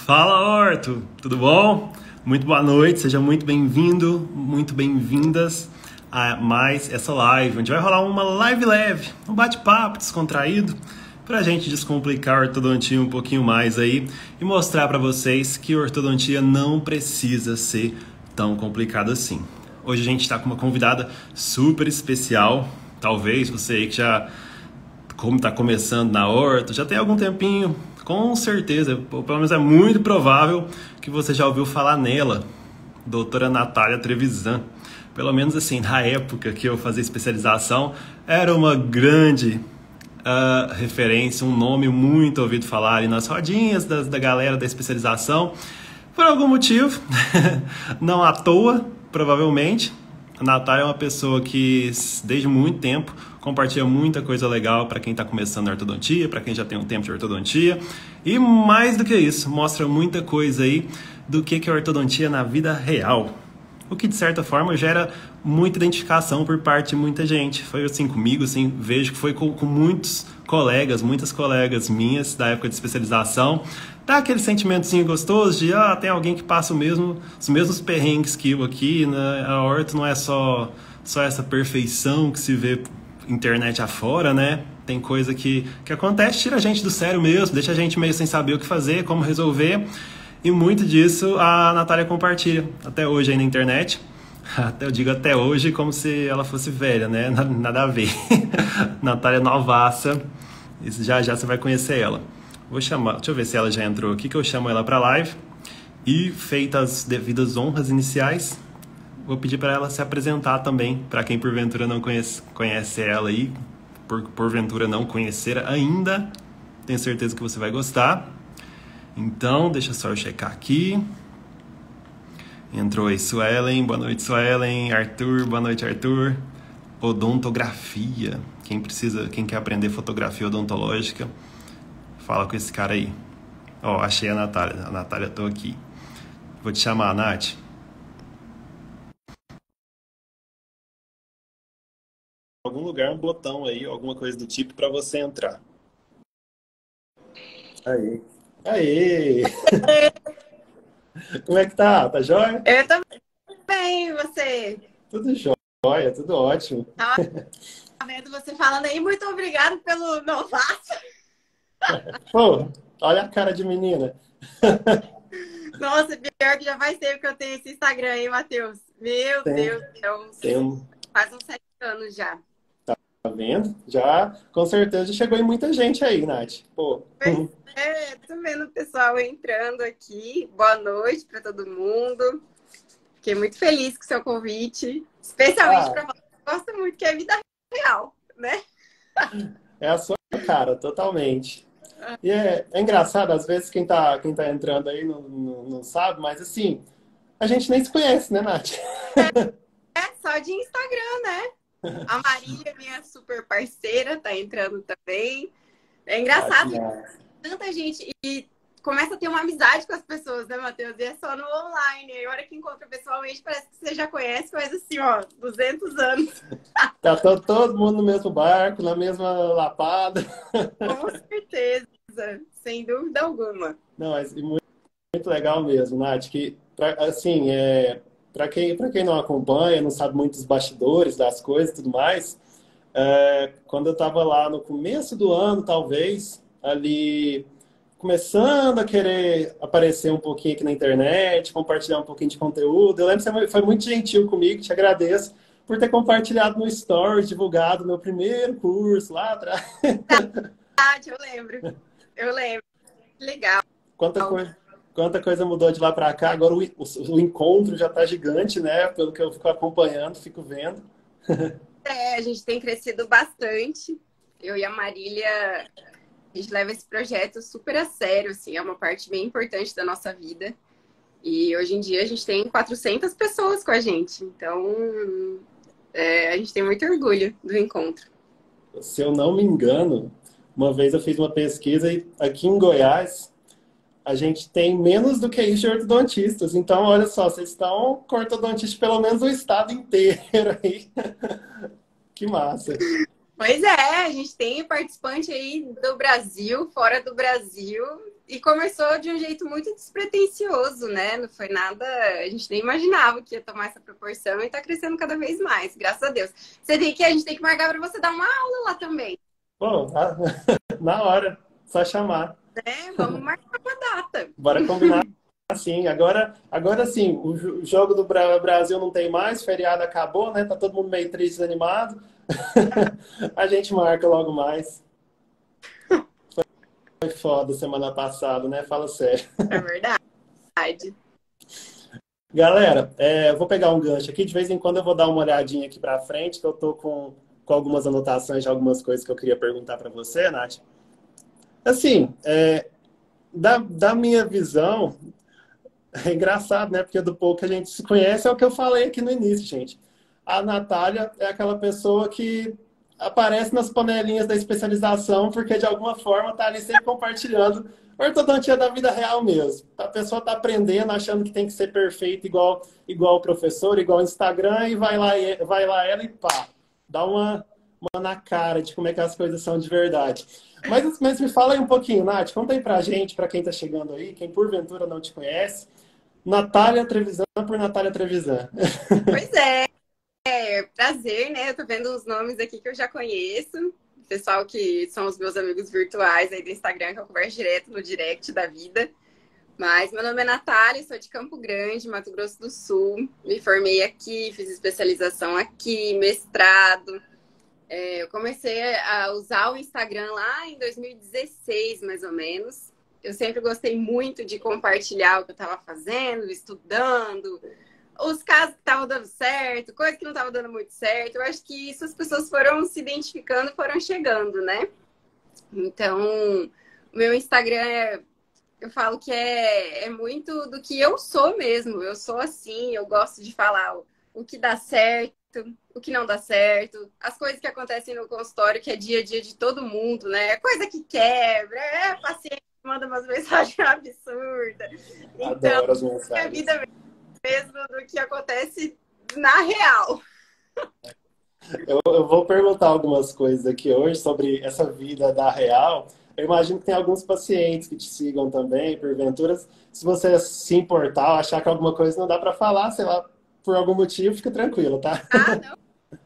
Fala, Horto! Tudo bom? Muito boa noite, seja muito bem-vindo, muito bem-vindas a mais essa live, onde vai rolar uma live leve, um bate-papo descontraído, pra gente descomplicar a ortodontia um pouquinho mais aí e mostrar pra vocês que ortodontia não precisa ser tão complicada assim. Hoje a gente tá com uma convidada super especial, talvez você aí que já tá começando na horta, já tem algum tempinho. Com certeza, pelo menos é muito provável que você já ouviu falar nela, doutora Natália Trevisan. Pelo menos assim, na época que eu fazia especialização, era uma grande referência, um nome muito ouvido falar ali nas rodinhas da galera da especialização. Por algum motivo, não à toa, provavelmente, a Natália é uma pessoa que, desde muito tempo, compartilha muita coisa legal para quem está começando a ortodontia, para quem já tem um tempo de ortodontia. E mais do que isso, mostra muita coisa aí do que é ortodontia na vida real. O que, de certa forma, gera muita identificação por parte de muita gente. Foi assim comigo, assim, vejo que foi com muitos colegas, muitas colegas minhas da época de especialização. Dá aquele sentimentozinho gostoso de, tem alguém que passa os mesmos perrengues que eu aqui, né? A horta não é só essa perfeição que se vê internet afora, né? Tem coisa que acontece, tira a gente do sério mesmo, deixa a gente meio sem saber o que fazer, como resolver. E muito disso a Natália compartilha até hoje aí na internet. Eu digo até hoje como se ela fosse velha, né? Nada a ver. Natália novaça. Isso já você vai conhecer ela. Vou chamar, deixa eu ver se ela já entrou aqui, que eu chamo ela para live. E feitas as devidas honras iniciais, vou pedir para ela se apresentar também, para quem porventura não conhece ela aí, porventura não conhecer ainda. Tenho certeza que você vai gostar. Então, deixa só eu checar aqui. Entrou aí Suelen, boa noite Suelen. Arthur, boa noite Arthur. Odontografia. Quem quer aprender fotografia odontológica, fala com esse cara aí. Achei a Natália. A Natália, tô aqui. Vou te chamar, Nath. Algum lugar, um botão aí, alguma coisa do tipo para você entrar. Aí. Aê! Como é que tá? Tá jóia? Eu também, e você? Tudo jóia, tudo ótimo. Tava vendo você falando aí, muito obrigado pelo novato. Pô, olha a cara de menina. Nossa, pior que já faz tempo que eu tenho esse Instagram aí, Matheus. Meu Deus do céu. Faz uns 7 anos já. Tá vendo? Já, com certeza, chegou em muita gente aí, Nath. Pô. Pois tô vendo o pessoal entrando aqui. Boa noite para todo mundo. Fiquei muito feliz com o seu convite. Especialmente para você, que gosta muito, que é vida real, né? É a sua cara, totalmente. E é engraçado, às vezes quem tá entrando aí não sabe, mas assim, a gente nem se conhece, né, Nath? Só de Instagram, né? A Marília, minha super parceira, tá entrando também. É engraçado, tanta gente e começa a ter uma amizade com as pessoas, né, Matheus? E é só no online. E a hora que encontra pessoalmente, parece que você já conhece, mas assim, 200 anos. Tá todo mundo no mesmo barco, na mesma lapada. Com certeza, sem dúvida alguma. Não, mas muito legal mesmo, Nath, que, assim, para quem não acompanha, não sabe muito dos bastidores das coisas e tudo mais, quando eu estava lá no começo do ano, talvez, ali começando a querer aparecer um pouquinho aqui na internet, compartilhar um pouquinho de conteúdo, eu lembro que você foi muito gentil comigo, te agradeço por ter compartilhado no Stories, divulgado meu primeiro curso lá atrás. Eu lembro. Legal. Quanta coisa mudou de lá para cá. Agora o encontro já está gigante, né? Pelo que eu fico acompanhando, fico vendo. A gente tem crescido bastante. Eu e a Marília, a gente leva esse projeto super a sério, assim, é uma parte bem importante da nossa vida. E hoje em dia a gente tem 400 pessoas com a gente. Então, a gente tem muito orgulho do encontro. Se eu não me engano, uma vez eu fiz uma pesquisa e aqui em Goiás a gente tem menos do que isso de ortodontistas. Então, olha só, vocês estão com ortodontista pelo menos o estado inteiro aí. Que massa. Pois é, a gente tem participante aí do Brasil, fora do Brasil, E começou de um jeito muito despretensioso, né? Não foi nada. A gente nem imaginava que ia tomar essa proporção e tá crescendo cada vez mais, graças a Deus. A gente tem que marcar para você dar uma aula lá também. Bom, na hora, só chamar. Vamos marcar uma data. Bora combinar assim. Agora sim, o jogo do Brasil não tem mais, feriado acabou, né? Tá todo mundo meio triste, desanimado. A gente marca logo mais. Foi foda semana passada, né? Fala sério. É verdade. Galera, eu vou pegar um gancho aqui. De vez em quando eu vou dar uma olhadinha aqui pra frente, que eu tô com algumas anotações de algumas coisas que eu queria perguntar pra você, Nath. Assim, da minha visão, é engraçado, né? Porque do pouco que a gente se conhece é o que eu falei aqui no início, gente. A Natália é aquela pessoa que aparece nas panelinhas da especialização porque, de alguma forma, tá ali sempre compartilhando ortodontia da vida real mesmo. A pessoa tá aprendendo, achando que tem que ser perfeito igual o professor, igual o Instagram, e vai lá ela e pá, dá uma na cara de como é que as coisas são de verdade. Mas me fala aí um pouquinho, Nath, conta aí pra gente, pra quem tá chegando aí, quem porventura não te conhece, Natália Trevisan por Natália Trevisan. Pois prazer, né? Eu tô vendo uns nomes aqui que eu já conheço. Pessoal que são os meus amigos virtuais aí do Instagram, que eu converso direto no direct da vida. Mas meu nome é Natália, sou de Campo Grande, Mato Grosso do Sul. Me formei aqui, fiz especialização aqui, mestrado. Eu comecei a usar o Instagram lá em 2016, mais ou menos. Eu sempre gostei muito de compartilhar o que eu estava fazendo, estudando, os casos que estavam dando certo, coisas que não estavam dando muito certo. Eu acho que isso as pessoas foram se identificando, foram chegando, né? Então, o meu Instagram eu falo que é muito do que eu sou mesmo. Eu sou assim, eu gosto de falar o que dá certo, o que não dá certo, as coisas que acontecem no consultório, que é dia a dia de todo mundo, né? Coisa que quebra, paciente manda umas mensagens absurdas. Então, Adoro as mensagens. É a vida mesmo do que acontece na real. Eu vou perguntar algumas coisas aqui hoje sobre essa vida da real. Eu imagino que tem alguns pacientes que te sigam também, porventura. Se você se importar ou achar que alguma coisa não dá para falar, sei lá, por algum motivo, fica tranquilo, tá?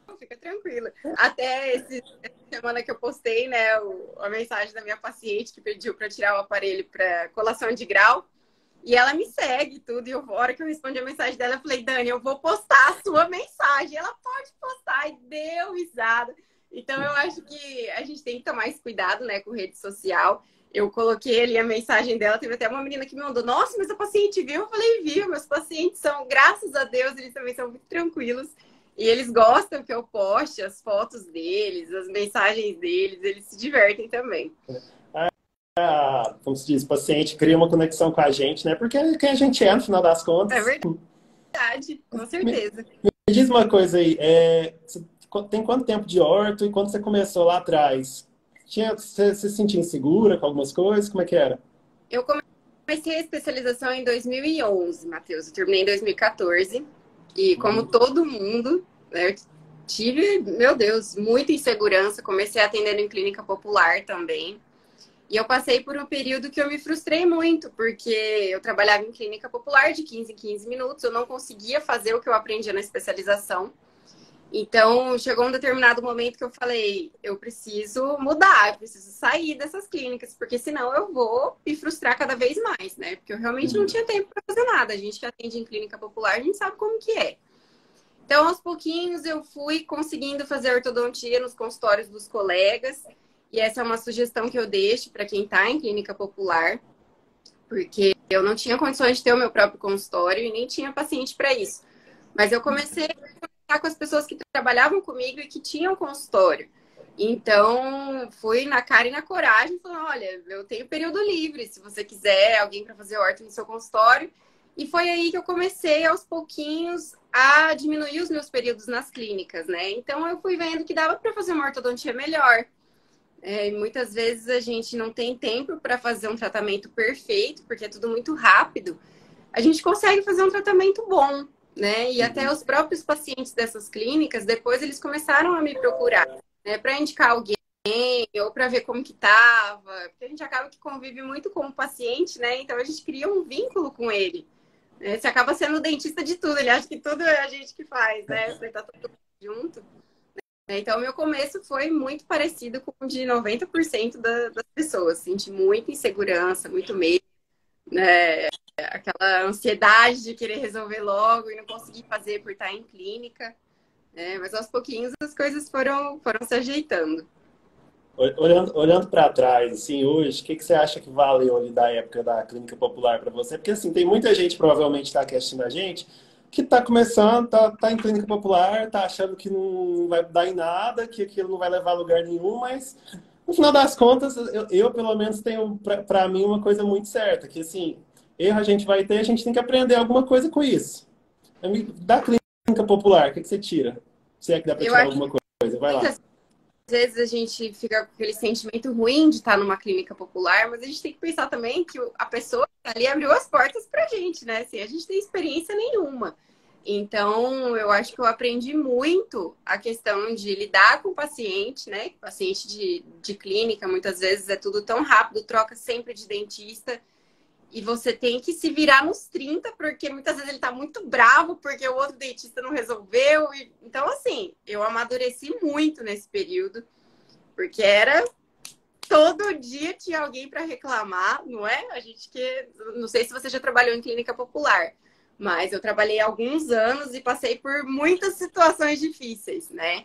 Não, fica tranquilo. Até essa semana que eu postei, né, a mensagem da minha paciente que pediu para tirar o aparelho para colação de grau. E ela me segue tudo. E a hora que eu respondi a mensagem dela, eu falei, Dani, eu vou postar a sua mensagem. Ela pode postar. E deu risada. Então, eu acho que a gente tem que tomar esse cuidado, né, com rede social. Eu coloquei ali a mensagem dela. Teve até uma menina que me mandou, nossa, mas a paciente viu? Eu falei, viu. Meus pacientes são, graças a Deus, eles também são muito tranquilos. E eles gostam que eu poste as fotos deles, as mensagens deles. Eles se divertem também. Como se diz, o paciente cria uma conexão com a gente, né? Porque é quem a gente é, no final das contas. É verdade, com certeza. Me diz uma coisa aí, você tem quanto tempo de orto e quando você começou lá atrás? Você se sentia insegura com algumas coisas? Como é que era? Eu comecei a especialização em 2011, Matheus. Eu terminei em 2014. E como todo mundo, né, eu tive, meu Deus, muita insegurança. Comecei atendendo em clínica popular também. E eu passei por um período que eu me frustrei muito, porque eu trabalhava em clínica popular de 15 em 15 minutos, eu não conseguia fazer o que eu aprendia na especialização. Então, chegou um determinado momento que eu falei, eu preciso mudar, eu preciso sair dessas clínicas, porque senão eu vou me frustrar cada vez mais, né? Porque eu realmente não tinha tempo para fazer nada. A gente que atende em clínica popular, a gente sabe como que é. Então, aos pouquinhos, eu fui conseguindo fazer ortodontia nos consultórios dos colegas. E essa é uma sugestão que eu deixo para quem está em clínica popular, porque eu não tinha condições de ter o meu próprio consultório e nem tinha paciente para isso. Mas eu comecei a conversar com as pessoas que trabalhavam comigo e que tinham consultório. Então, fui na cara e na coragem, falando, olha, eu tenho período livre, se você quiser alguém para fazer orto no seu consultório. E foi aí que eu comecei, aos pouquinhos, a diminuir os meus períodos nas clínicas, né? Então, eu fui vendo que dava para fazer uma ortodontia melhor. Muitas vezes a gente não tem tempo para fazer um tratamento perfeito, porque é tudo muito rápido. A gente consegue fazer um tratamento bom, né? E até os próprios pacientes dessas clínicas, depois eles começaram a me procurar, né, para indicar alguém ou para ver como que tava, porque a gente acaba que convive muito com o paciente, né? Então a gente cria um vínculo com ele. Né? Você acaba sendo o dentista de tudo, ele acha que tudo é a gente que faz, né? Você tá tudo junto. Né? Então, o meu começo foi muito parecido com o de 90% das pessoas. Senti muita insegurança, muito medo, né? Aquela ansiedade de querer resolver logo e não conseguir fazer por estar em clínica. Né? Mas aos pouquinhos as coisas foram se ajeitando. Olhando para trás, assim, hoje, o que você acha que valeu ali da época da clínica popular para você? Porque, assim, tem muita gente, provavelmente, está aqui assistindo a gente, que está começando, tá em clínica popular, tá achando que não vai dar em nada, que aquilo não vai levar a lugar nenhum, mas, no final das contas, eu pelo menos, tenho, para mim, uma coisa muito certa, que, assim, erro a gente vai ter, a gente tem que aprender alguma coisa com isso. Da clínica popular, o que você tira? Se é que dá para tirar alguma coisa, vai lá. Às vezes a gente fica com aquele sentimento ruim de estar numa clínica popular, mas a gente tem que pensar também que a pessoa ali abriu as portas pra gente, né? Assim, a gente tem experiência nenhuma. Então, eu acho que eu aprendi muito a questão de lidar com o paciente, né? Paciente de clínica, muitas vezes é tudo tão rápido, troca sempre de dentista. E você tem que se virar nos 30, porque muitas vezes ele tá muito bravo porque o outro dentista não resolveu. Então, assim, eu amadureci muito nesse período, porque era todo dia tinha alguém para reclamar, não é? A gente que. Não sei se você já trabalhou em clínica popular, mas eu trabalhei há alguns anos e passei por muitas situações difíceis, né?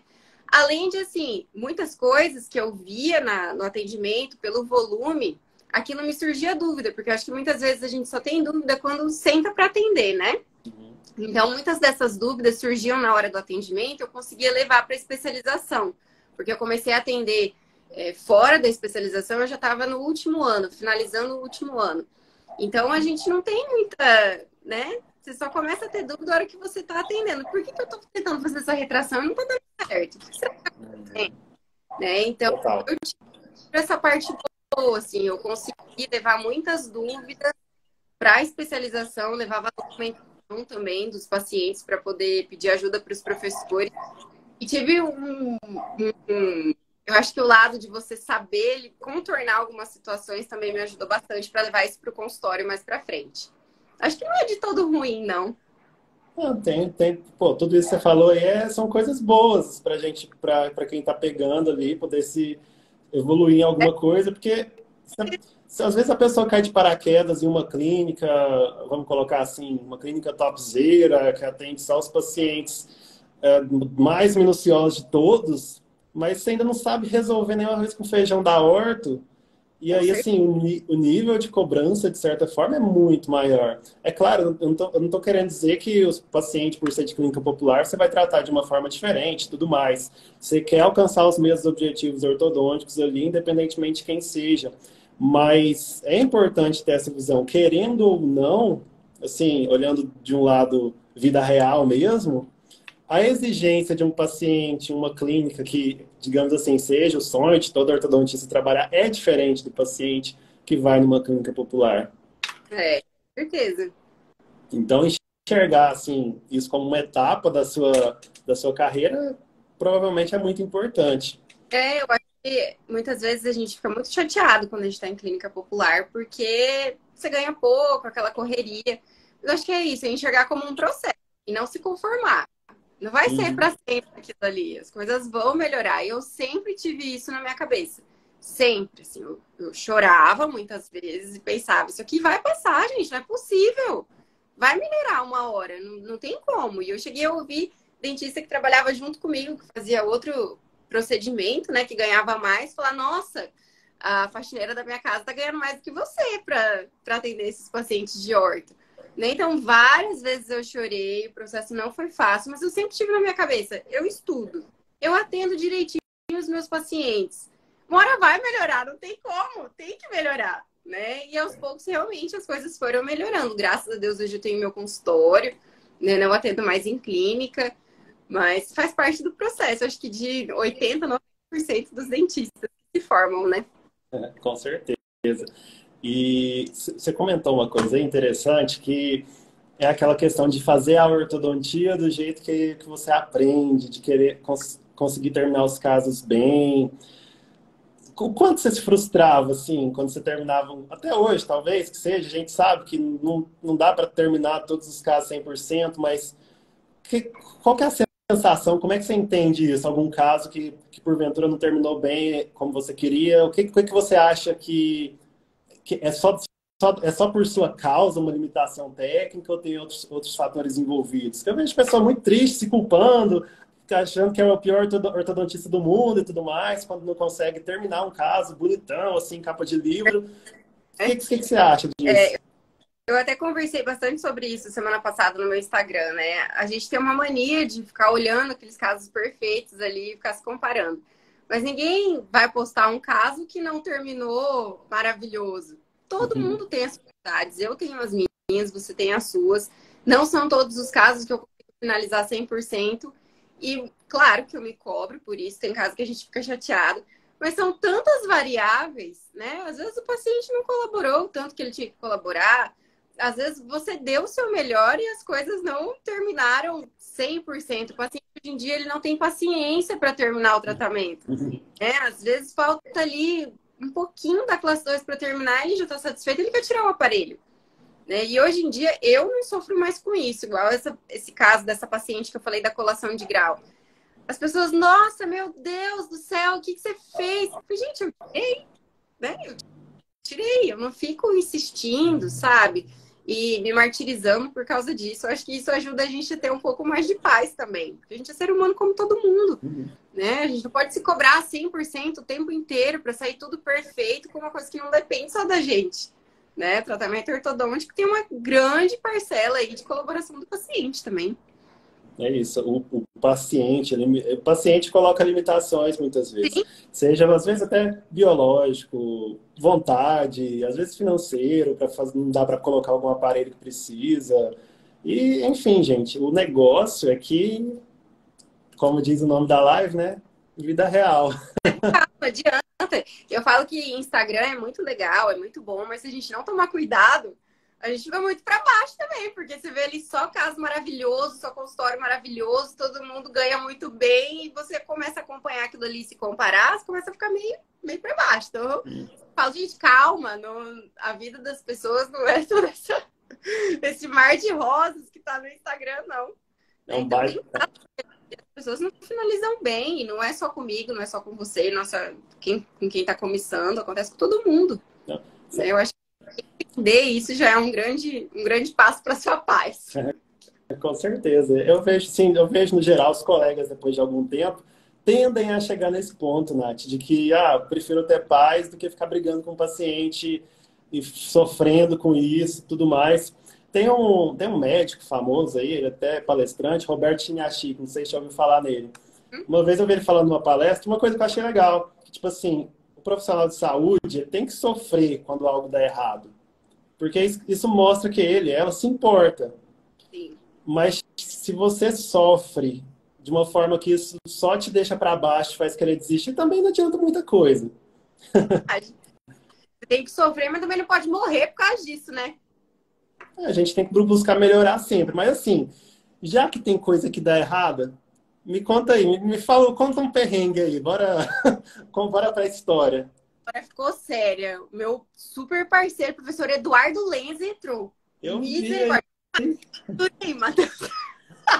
Além de, assim, muitas coisas que eu via no atendimento, pelo volume, aquilo me surgia dúvida, porque eu acho que muitas vezes a gente só tem dúvida quando senta para atender, né? Então, muitas dessas dúvidas surgiam na hora do atendimento, eu conseguia levar para especialização, porque eu comecei a atender fora da especialização, eu já estava no último ano, finalizando o último ano. Então, a gente não tem muita, né? Você só começa a ter dúvida na hora que você está atendendo. Por que eu estou tentando fazer essa retração e não está dando certo? O que será que está acontecendo? Né? Então, eu tive essa parte boa, assim, eu consegui levar muitas dúvidas para a especialização, levava documentação também dos pacientes para poder pedir ajuda para os professores. E tive eu acho que o lado de você saber contornar algumas situações também me ajudou bastante para levar isso para o consultório mais para frente. Acho que não é de todo ruim, não. Não, pô, tudo isso que você falou aí são coisas boas pra gente, pra quem tá pegando ali, poder se evoluir em alguma coisa, porque às vezes a pessoa cai de paraquedas em uma clínica, vamos colocar assim, uma clínica topzera, que atende só os pacientes mais minuciosos de todos, mas você ainda não sabe resolver nenhum arroz com feijão da orto. E aí, assim, o nível de cobrança, de certa forma, é muito maior. É claro, eu não tô querendo dizer que os pacientes, por ser de clínica popular, você vai tratar de uma forma diferente e tudo mais. Você quer alcançar os mesmos objetivos ortodônticos ali, independentemente de quem seja. Mas é importante ter essa visão, querendo ou não, assim, olhando de um lado vida real mesmo, a exigência de um paciente, uma clínica que, digamos assim, seja o sonho de todo ortodontista trabalhar, é diferente do paciente que vai numa clínica popular. É, com certeza. Então, enxergar assim, isso como uma etapa da sua carreira provavelmente é muito importante. Eu acho que muitas vezes a gente fica muito chateado quando a gente está em clínica popular, porque você ganha pouco, aquela correria. Eu acho que é isso, é enxergar como um processo e não se conformar. Não vai ser para sempre aquilo ali. As coisas vão melhorar. E eu sempre tive isso na minha cabeça. Sempre, assim. Eu chorava muitas vezes e pensava, isso aqui vai passar, gente, não é possível. Vai melhorar uma hora, não tem como. E eu cheguei a ouvir dentista que trabalhava junto comigo, que fazia outro procedimento, né, que ganhava mais, falar, nossa, a faxineira da minha casa tá ganhando mais do que você para atender esses pacientes de orto. Né? Então, várias vezes eu chorei, o processo não foi fácil, mas eu sempre tive na minha cabeça, eu estudo, eu atendo direitinho os meus pacientes. Uma hora vai melhorar, não tem como, tem que melhorar, né? E aos poucos, realmente, as coisas foram melhorando. Graças a Deus, hoje eu tenho meu consultório, né? Não atendo mais em clínica, mas faz parte do processo. Acho que de 80%, 90% dos dentistas se formam, né? Com certeza. E você comentou uma coisa interessante, que é aquela questão de fazer a ortodontia do jeito que você aprende, de querer conseguir terminar os casos bem. o quanto você se frustrava, assim, quando você terminava, até hoje, talvez, que seja, a gente sabe que não dá para terminar todos os casos 100%, mas que, qual que é a sensação, como é que você entende isso? Algum caso que porventura não terminou bem como você queria? O que você acha que é só por sua causa, uma limitação técnica, ou tem outros fatores envolvidos? Eu vejo pessoa muito triste, se culpando, achando que é o pior ortodontista do mundo e tudo mais, quando não consegue terminar um caso bonitão, assim, capa de livro. O que você acha disso? Eu até conversei bastante sobre isso semana passada no meu Instagram, né? A gente tem uma mania de ficar olhando aqueles casos perfeitos ali e ficar se comparando. Mas ninguém vai postar um caso que não terminou maravilhoso. Todo mundo tem as dificuldades. Eu tenho as minhas, você tem as suas. Não são todos os casos que eu consigo finalizar 100%. E claro que eu me cobro por isso. Tem casos que a gente fica chateado. Mas são tantas variáveis, né? Às vezes o paciente não colaborou o tanto que ele tinha que colaborar. Às vezes você deu o seu melhor e as coisas não terminaram 100%. O paciente hoje em dia ele não tem paciência para terminar o tratamento. Às esse falta ali um pouquinho da classe 2 para terminar, ele já está satisfeito, ele quer tirar o aparelho. Né? E hoje em dia eu não sofro mais com isso, igual esse caso dessa paciente que eu falei da colação de grau. As pessoas, nossa, meu Deus do céu, o que você fez? Eu falei, gente, eu tirei, né? Eu tirei, eu não fico insistindo, sabe? E me martirizando por causa disso. Eu acho que isso ajuda a gente a ter um pouco mais de paz também. Porque a gente é ser humano como todo mundo, né? A gente não pode se cobrar 100% o tempo inteiro para sair tudo perfeito com uma coisa que não depende só da gente, né? Tratamento ortodôntico tem uma grande parcela aí de colaboração do paciente também. É isso, o paciente coloca limitações muitas vezes. Sim. Seja, às vezes, até biológico, vontade, às vezes financeiro, não dá para colocar algum aparelho que precisa. E, enfim, gente, o negócio é que, como diz o nome da live, né? Vida real. Não adianta. Eu falo que Instagram é muito legal, é muito bom, mas se a gente não tomar cuidado, a gente vai muito para baixo também, porque você vê ali só caso maravilhoso, só consultório maravilhoso, todo mundo ganha muito bem e você começa a acompanhar aquilo ali, se comparar, você começa a ficar meio para baixo. Então, eu falo, gente, calma, a vida das pessoas não é todo esse mar de rosas que tá no Instagram, não. É um baita. As pessoas não finalizam bem, e não é só comigo, não é só com você, com quem tá começando, acontece com todo mundo. Eu acho isso já é um grande passo para sua paz. Com certeza. Eu vejo no geral os colegas, depois de algum tempo, tendem a chegar nesse ponto, Nath, de que prefiro ter paz do que ficar brigando com o paciente e sofrendo com isso e tudo mais. Tem um médico famoso aí, ele é até palestrante, Roberto Chiniachik, não sei se já ouviu falar nele. Uma vez eu vi ele falando numa palestra, uma coisa que eu achei legal, que, tipo assim, o profissional de saúde tem que sofrer quando algo dá errado. Porque isso mostra que ela se importa. Sim. Mas se você sofre de uma forma que isso só te deixa para baixo, faz querer desistir, também não adianta muita coisa. Você tem que sofrer, mas também não pode morrer por causa disso, né? A gente tem que buscar melhorar sempre. Mas assim, já que tem coisa que dá errada, me conta aí, conta um perrengue aí. Bora para a história. Agora ficou séria. O meu super parceiro, professor Eduardo Lenz, entrou. Eu vi.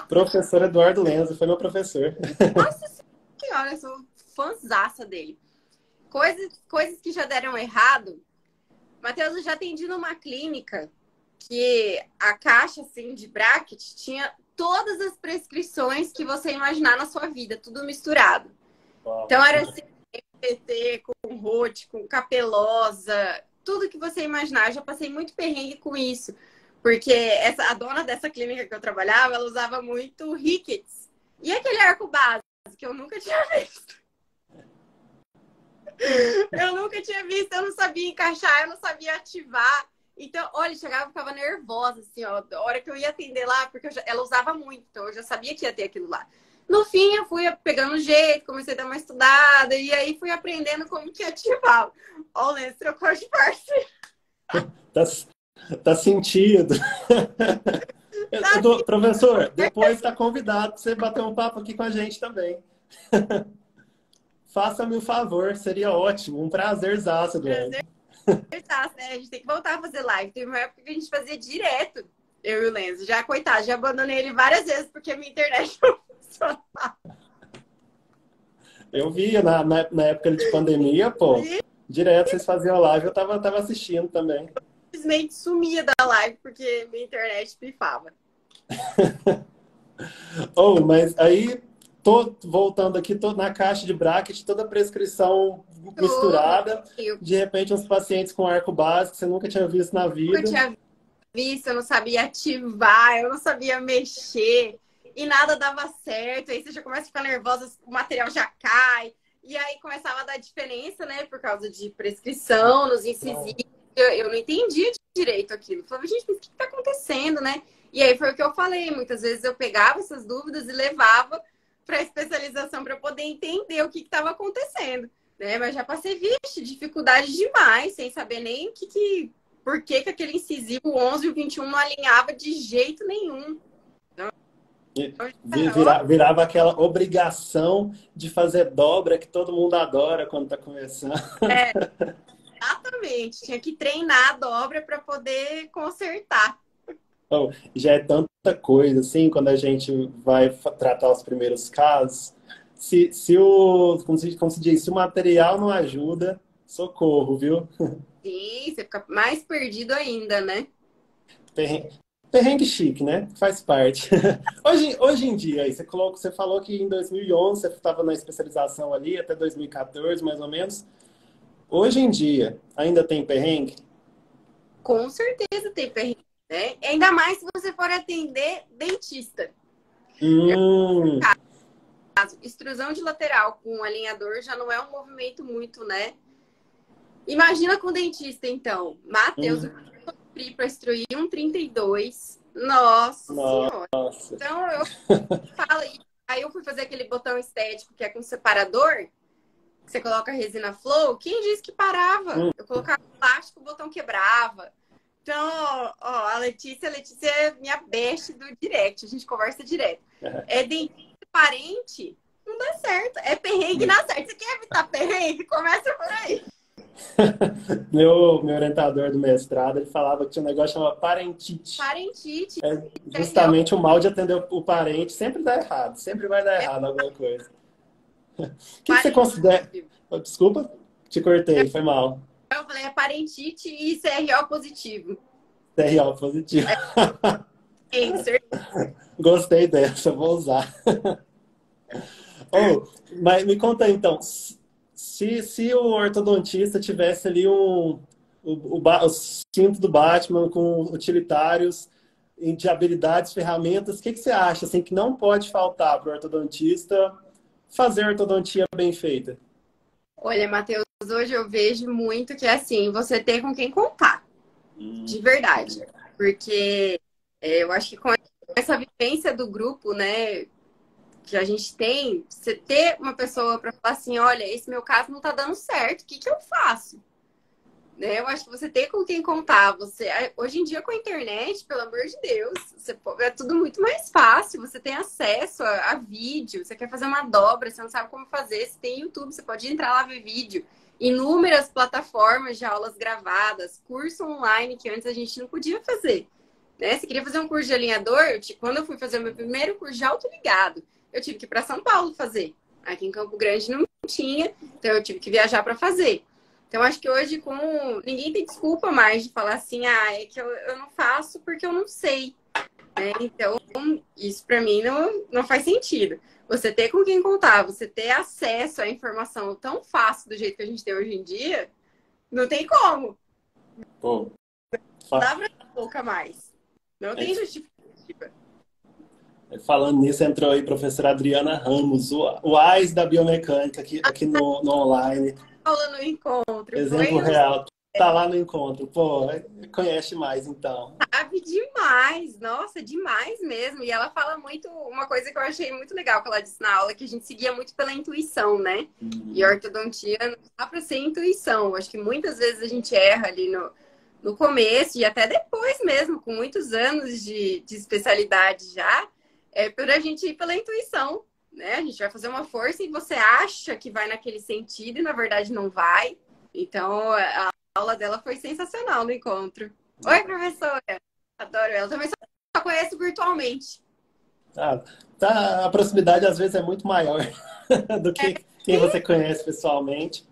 Professor Eduardo Lenz, foi meu professor. Nossa senhora, eu sou fãzaça dele. Coisas que já deram errado. Matheus, eu já atendi numa clínica que a caixa assim, de bracket tinha todas as prescrições que você imaginar na sua vida, tudo misturado. Uau. Então era assim, PT, com rote, com capelosa, tudo que você imaginar. Eu já passei muito perrengue com isso. Porque a dona dessa clínica que eu trabalhava, ela usava muito Rickets. E aquele arco base que eu nunca tinha visto. Eu nunca tinha visto, eu não sabia encaixar, eu não sabia ativar. Então, olha, chegava e ficava nervosa, assim, ó, da hora que eu ia atender lá, porque ela usava muito, então eu já sabia que ia ter aquilo lá. No fim, eu fui pegando jeito, comecei a dar uma estudada, e aí fui aprendendo como que ativava. Ó, o Lenz trocou de parceiro. Tá sentido. Professor, depois está convidado para você bater um papo aqui com a gente também. faça-me o favor, seria ótimo. Um prazerzaço, Eduardo. Verdade, né? A gente tem que voltar a fazer live. Teve uma época que a gente fazia direto, eu e o Lenzo. Já, coitado, já abandonei ele várias vezes porque a minha internet não funcionava. Eu via na época de pandemia, pô, direto vocês faziam live, eu tava assistindo também. Simplesmente sumia da live porque minha internet pifava. Oh, mas aí, tô voltando aqui, tô na caixa de bracket, toda a prescrição misturada. De repente, uns pacientes com arco básico que você nunca tinha visto na vida. Eu tinha visto, eu não sabia ativar, eu não sabia mexer. E nada dava certo. Aí você já começa a ficar nervosa, o material já cai. E aí começava a dar diferença, né? Por causa de prescrição nos incisivos. Eu não entendia direito aquilo. Eu falava, gente, mas o que tá acontecendo, né? E aí foi o que eu falei. Muitas vezes eu pegava essas dúvidas e levava para especialização para poder entender o que estava acontecendo, né? Mas já passei, vixe, dificuldade demais, sem saber nem por que aquele incisivo 11 e o 21 não alinhava de jeito nenhum. Virava aquela obrigação de fazer dobra que todo mundo adora quando tá começando. É, exatamente. Tinha que treinar a dobra para poder consertar. Oh, já é tanta coisa, assim, quando a gente vai tratar os primeiros casos. Como se diz, se o material não ajuda, socorro, viu? Sim, você fica mais perdido ainda, né? Perrengue chique, né? Faz parte. Hoje em dia, aí, você falou que em 2011 você estava na especialização ali, até 2014, mais ou menos. Hoje em dia, ainda tem perrengue? Com certeza tem perrengue, né? Ainda mais se você for atender dentista. Extrusão de lateral com alinhador já não é um movimento muito, né? Imagina com dentista, então. Matheus, eu sofri para extruir um 32. Nossa Senhora. Então, eu falo. Aí eu fui fazer aquele botão estético que é com separador, que você coloca a resina flow. Quem disse que parava? Eu colocava plástico, o botão quebrava. Então, ó, a Letícia é minha best do direct. A gente conversa direto. É dentista parente, não dá certo. É perrengue, não dá certo. Você quer evitar perrengue? Começa por aí. Meu orientador do mestrado, ele falava que tinha um negócio chamado parentite. Parentite. É justamente o mal de atender o parente sempre dá errado. Sempre vai dar errado alguma coisa. O que você considera... Desculpa, te cortei, foi mal. Eu falei, é parentite e CRO positivo. CRO positivo. Cancer. Gostei dessa, vou usar. Mas me conta aí, então, se o ortodontista tivesse ali o cinto do Batman com utilitários de habilidades, ferramentas, o que você acha assim, que não pode faltar para o ortodontista fazer ortodontia bem feita? Olha, Matheus, hoje eu vejo muito que é assim, você ter com quem contar. De verdade. Porque eu acho que com essa vivência do grupo, né, que a gente tem, você ter uma pessoa para falar assim, olha, esse meu caso não tá dando certo, o que eu faço? Né? Eu acho que você ter com quem contar, hoje em dia com a internet, pelo amor de Deus, é tudo muito mais fácil, você tem acesso a vídeo, você quer fazer uma dobra, você não sabe como fazer, você tem YouTube, você pode entrar lá ver vídeo, inúmeras plataformas de aulas gravadas, curso online que antes a gente não podia fazer. Né? Se queria fazer um curso de alinhador, quando eu fui fazer o meu primeiro curso de autoligado, eu tive que ir para São Paulo fazer. Aqui em Campo Grande não tinha, então eu tive que viajar para fazer. Então, acho que hoje ninguém tem desculpa mais de falar assim, é que eu não faço porque eu não sei. Né? Então, isso para mim não faz sentido. Você ter com quem contar, você ter acesso à informação tão fácil do jeito que a gente tem hoje em dia, não tem como. Pô, dá pra dar pouca mais. Não tem justificativa. Falando nisso, entrou aí a professora Adriana Ramos, o AIS da biomecânica aqui no online. Aula no encontro. Exemplo real. Tá lá no encontro. Pô, conhece mais então. Sabe demais. Nossa, demais mesmo. E ela fala muito, uma coisa que eu achei muito legal que ela disse na aula, que a gente seguia muito pela intuição, né? E a ortodontia não dá pra ser intuição. Acho que muitas vezes a gente erra ali no começo e até depois mesmo, com muitos anos de especialidade já, por a gente ir pela intuição. né? A gente vai fazer uma força e você acha que vai naquele sentido e na verdade não vai. Então, a aula dela foi sensacional no encontro. Oi, professora! Adoro ela. Também só conheço virtualmente. Ah, tá, a proximidade às vezes é muito maior do que quem você conhece pessoalmente.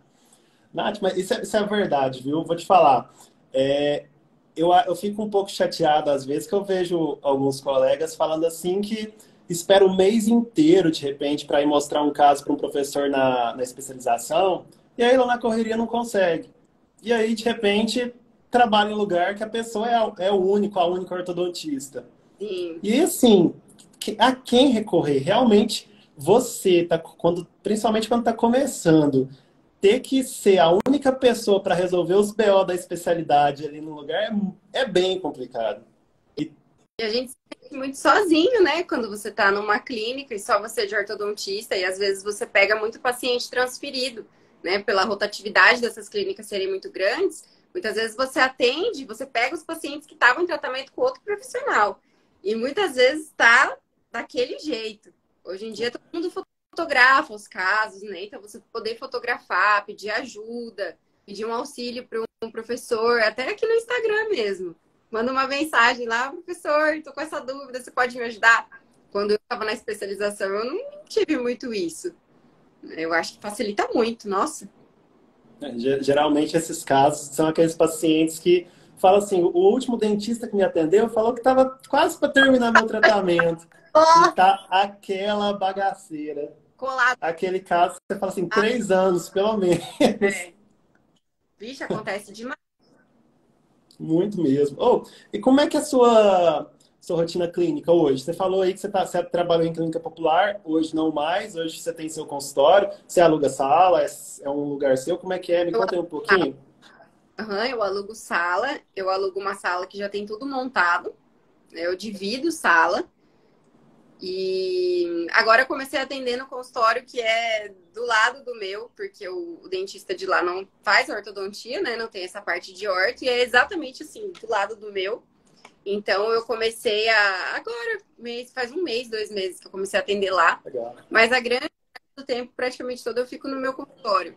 Nath, mas isso é verdade, viu? Vou te falar. Eu fico um pouco chateado às vezes que eu vejo alguns colegas falando assim que espera o mês inteiro, de repente, para ir mostrar um caso para um professor na especialização, e aí lá na correria não consegue. E aí, de repente, trabalha em lugar que a pessoa é o único, a única ortodontista. Sim. E assim, a quem recorrer? Realmente, você, principalmente quando está começando, ter que ser a única pessoa para resolver os BO da especialidade ali no lugar é bem complicado. E a gente se sente muito sozinho, né? Quando você está numa clínica e só você é de ortodontista, e às vezes você pega muito paciente transferido, né? Pela rotatividade dessas clínicas serem muito grandes, muitas vezes você atende, você pega os pacientes que estavam em tratamento com outro profissional. E muitas vezes está daquele jeito. Hoje em dia todo mundo fotografa os casos, né? Então você poder fotografar, pedir ajuda, pedir um auxílio para um professor, até aqui no Instagram mesmo. Manda uma mensagem lá, professor, tô com essa dúvida, você pode me ajudar? Quando eu estava na especialização, eu não tive muito isso. Eu acho que facilita muito, nossa. Geralmente esses casos são aqueles pacientes que falam assim, o último dentista que me atendeu falou que estava quase para terminar meu tratamento. E tá aquela bagaceira. Colado. Aquele caso que você fala assim, 3 anos, pelo menos. Vixe, acontece demais. Muito mesmo. E como é que é a sua rotina clínica hoje? Você falou aí que você trabalhou em clínica popular, hoje não mais, hoje você tem seu consultório, você aluga sala, é um lugar seu, como é que é? Me conta aí um pouquinho. Eu alugo sala, eu alugo uma sala que já tem tudo montado, eu divido sala. E agora eu comecei a atender no consultório que é do lado do meu, porque o dentista de lá não faz ortodontia, né? Não tem essa parte de orto, e é exatamente assim, do lado do meu. Então eu comecei agora, faz 1 mês, 2 meses que eu comecei a atender lá. Legal. Mas a grande parte do tempo, praticamente todo, eu fico no meu consultório.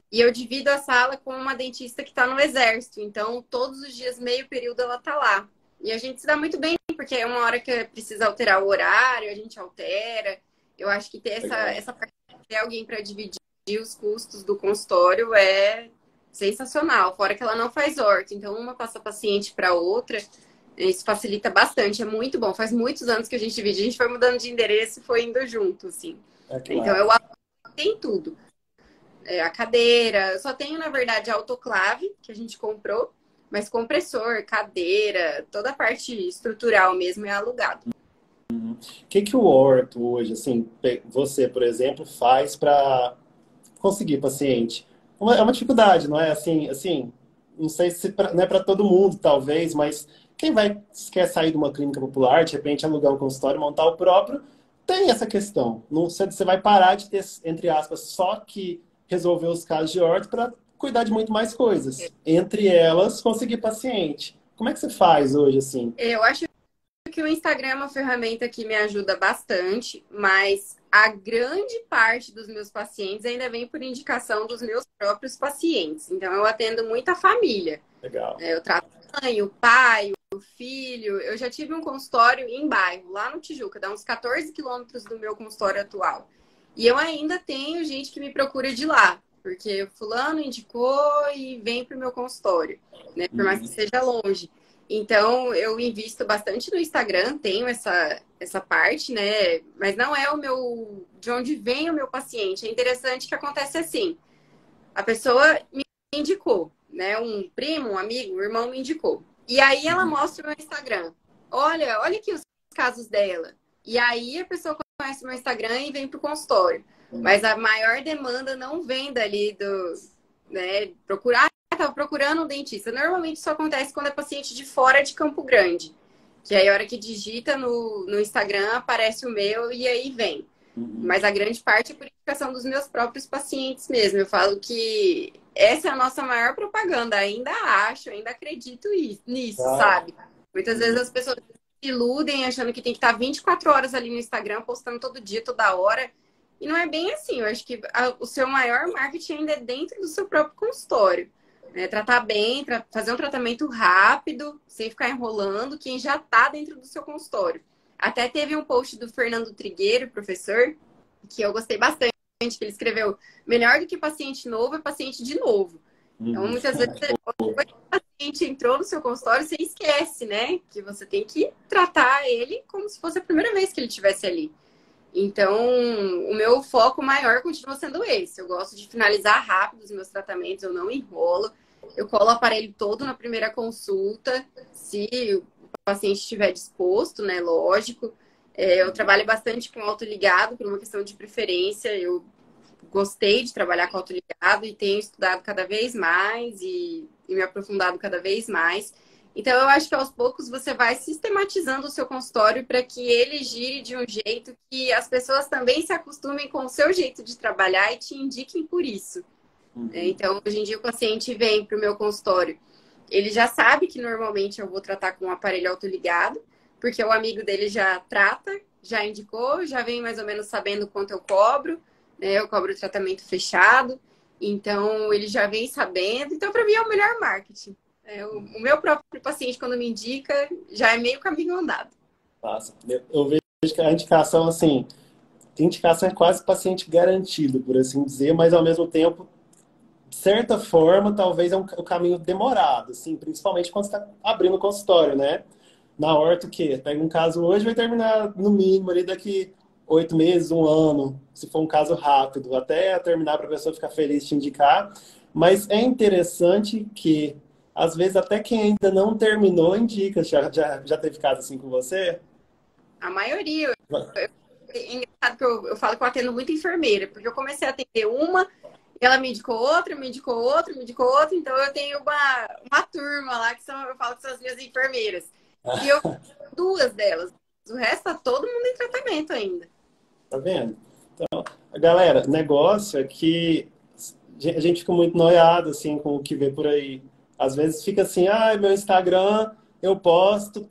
E eu divido a sala com uma dentista que está no exército. Então, todos os dias, meio período, ela tá lá. E a gente se dá muito bem, porque é uma hora que precisa alterar o horário, a gente altera. Eu acho que ter essa parte de ter alguém para dividir os custos do consultório é sensacional. Fora que ela não faz orto, então uma passa paciente para outra. Isso facilita bastante, é muito bom. Faz muitos anos que a gente divide, a gente foi mudando de endereço e foi indo junto, assim. Claro. Então eu tenho tudo. A cadeira, eu só tenho, na verdade, a autoclave que a gente comprou. Mas compressor, cadeira, toda a parte estrutural mesmo é alugado. O que o orto hoje, assim, você, por exemplo, faz para conseguir paciente? É uma dificuldade, não é? Assim, não sei se não é para todo mundo, talvez, mas quem quer sair de uma clínica popular, de repente alugar um consultório, montar o próprio, tem essa questão. Não, você vai parar de ter, entre aspas, só que resolver os casos de orto para cuidar de muito mais coisas. Entre elas, conseguir paciente. Como é que você faz hoje, assim? Eu acho que o Instagram é uma ferramenta que me ajuda bastante, mas a grande parte dos meus pacientes ainda vem por indicação dos meus próprios pacientes. Então, eu atendo muita família. Legal. Eu trato a mãe, o pai, o filho. Eu já tive um consultório em bairro, lá no Tijuca, dá uns 14 quilômetros do meu consultório atual. E eu ainda tenho gente que me procura de lá. Porque fulano indicou e vem para o meu consultório, né? Por mais que seja longe. Então, eu invisto bastante no Instagram, tenho essa parte, né? Mas não é de onde vem o meu paciente. É interessante que acontece assim. A pessoa me indicou, né? Um primo, um amigo, um irmão me indicou. E aí ela mostra o meu Instagram. Olha aqui os casos dela. E aí a pessoa conhece o meu Instagram e vem para o consultório. Mas a maior demanda não vem dali né, estava procurando um dentista. Normalmente isso acontece quando é paciente de fora de Campo Grande. Que aí a hora que digita no Instagram aparece o meu e aí vem. Mas a grande parte é por indicação dos meus próprios pacientes mesmo. Eu falo que essa é a nossa maior propaganda. Ainda acredito nisso, sabe? Muitas vezes as pessoas se iludem achando que tem que estar 24 horas ali no Instagram, postando todo dia, toda hora. E não é bem assim. Eu acho que o seu maior marketing ainda é dentro do seu próprio consultório. Né? Tratar bem, fazer um tratamento rápido, sem ficar enrolando, quem já está dentro do seu consultório. Até teve um post do Fernando Trigueiro, professor, que eu gostei bastante, que ele escreveu: melhor do que paciente novo é paciente de novo. Então, muitas vezes, depois que o paciente entrou no seu consultório, você esquece, né? Que você tem que tratar ele como se fosse a primeira vez que ele estivesse ali. Então, o meu foco maior continua sendo esse. Eu gosto de finalizar rápido os meus tratamentos, eu não enrolo. Eu colo o aparelho todo na primeira consulta, se o paciente estiver disposto, né? Lógico. Eu trabalho bastante com autoligado, por uma questão de preferência. Eu gostei de trabalhar com autoligado e tenho estudado cada vez mais e me aprofundado cada vez mais. Então, eu acho que aos poucos você vai sistematizando o seu consultório para que ele gire de um jeito que as pessoas também se acostumem com o seu jeito de trabalhar e te indiquem por isso. Então, hoje em dia, o paciente vem para o meu consultório, ele já sabe que normalmente eu vou tratar com um aparelho autoligado, porque o amigo dele já trata, já indicou, já vem mais ou menos sabendo quanto eu cobro, né? Eu cobro o tratamento fechado, então ele já vem sabendo. Então, para mim, é o melhor marketing. O meu próprio paciente, quando me indica, já é meio caminho andado. Nossa, eu vejo que a indicação, assim, indicação é quase paciente garantido, por assim dizer, mas ao mesmo tempo, de certa forma, talvez é um caminho demorado, assim, principalmente quando você está abrindo o consultório, né? Na horta, o quê? Pega um caso hoje, vai terminar no mínimo ali daqui 8 meses, um ano, se for um caso rápido, até terminar para a pessoa ficar feliz de te indicar. Mas é interessante que, às vezes, até quem ainda não terminou, indica. Já teve caso assim com você? A maioria. É engraçado que eu falo que eu atendo muito enfermeira, porque eu comecei a atender uma, e ela me indicou outra, me indicou outra, me indicou outra, então eu tenho uma turma lá que eu falo que são as minhas enfermeiras. E eu duas delas. O resto tá todo mundo em tratamento ainda. Tá vendo? Então, galera, negócio é que a gente fica muito noiado assim com o que vê por aí. Às vezes fica assim, meu Instagram eu posto,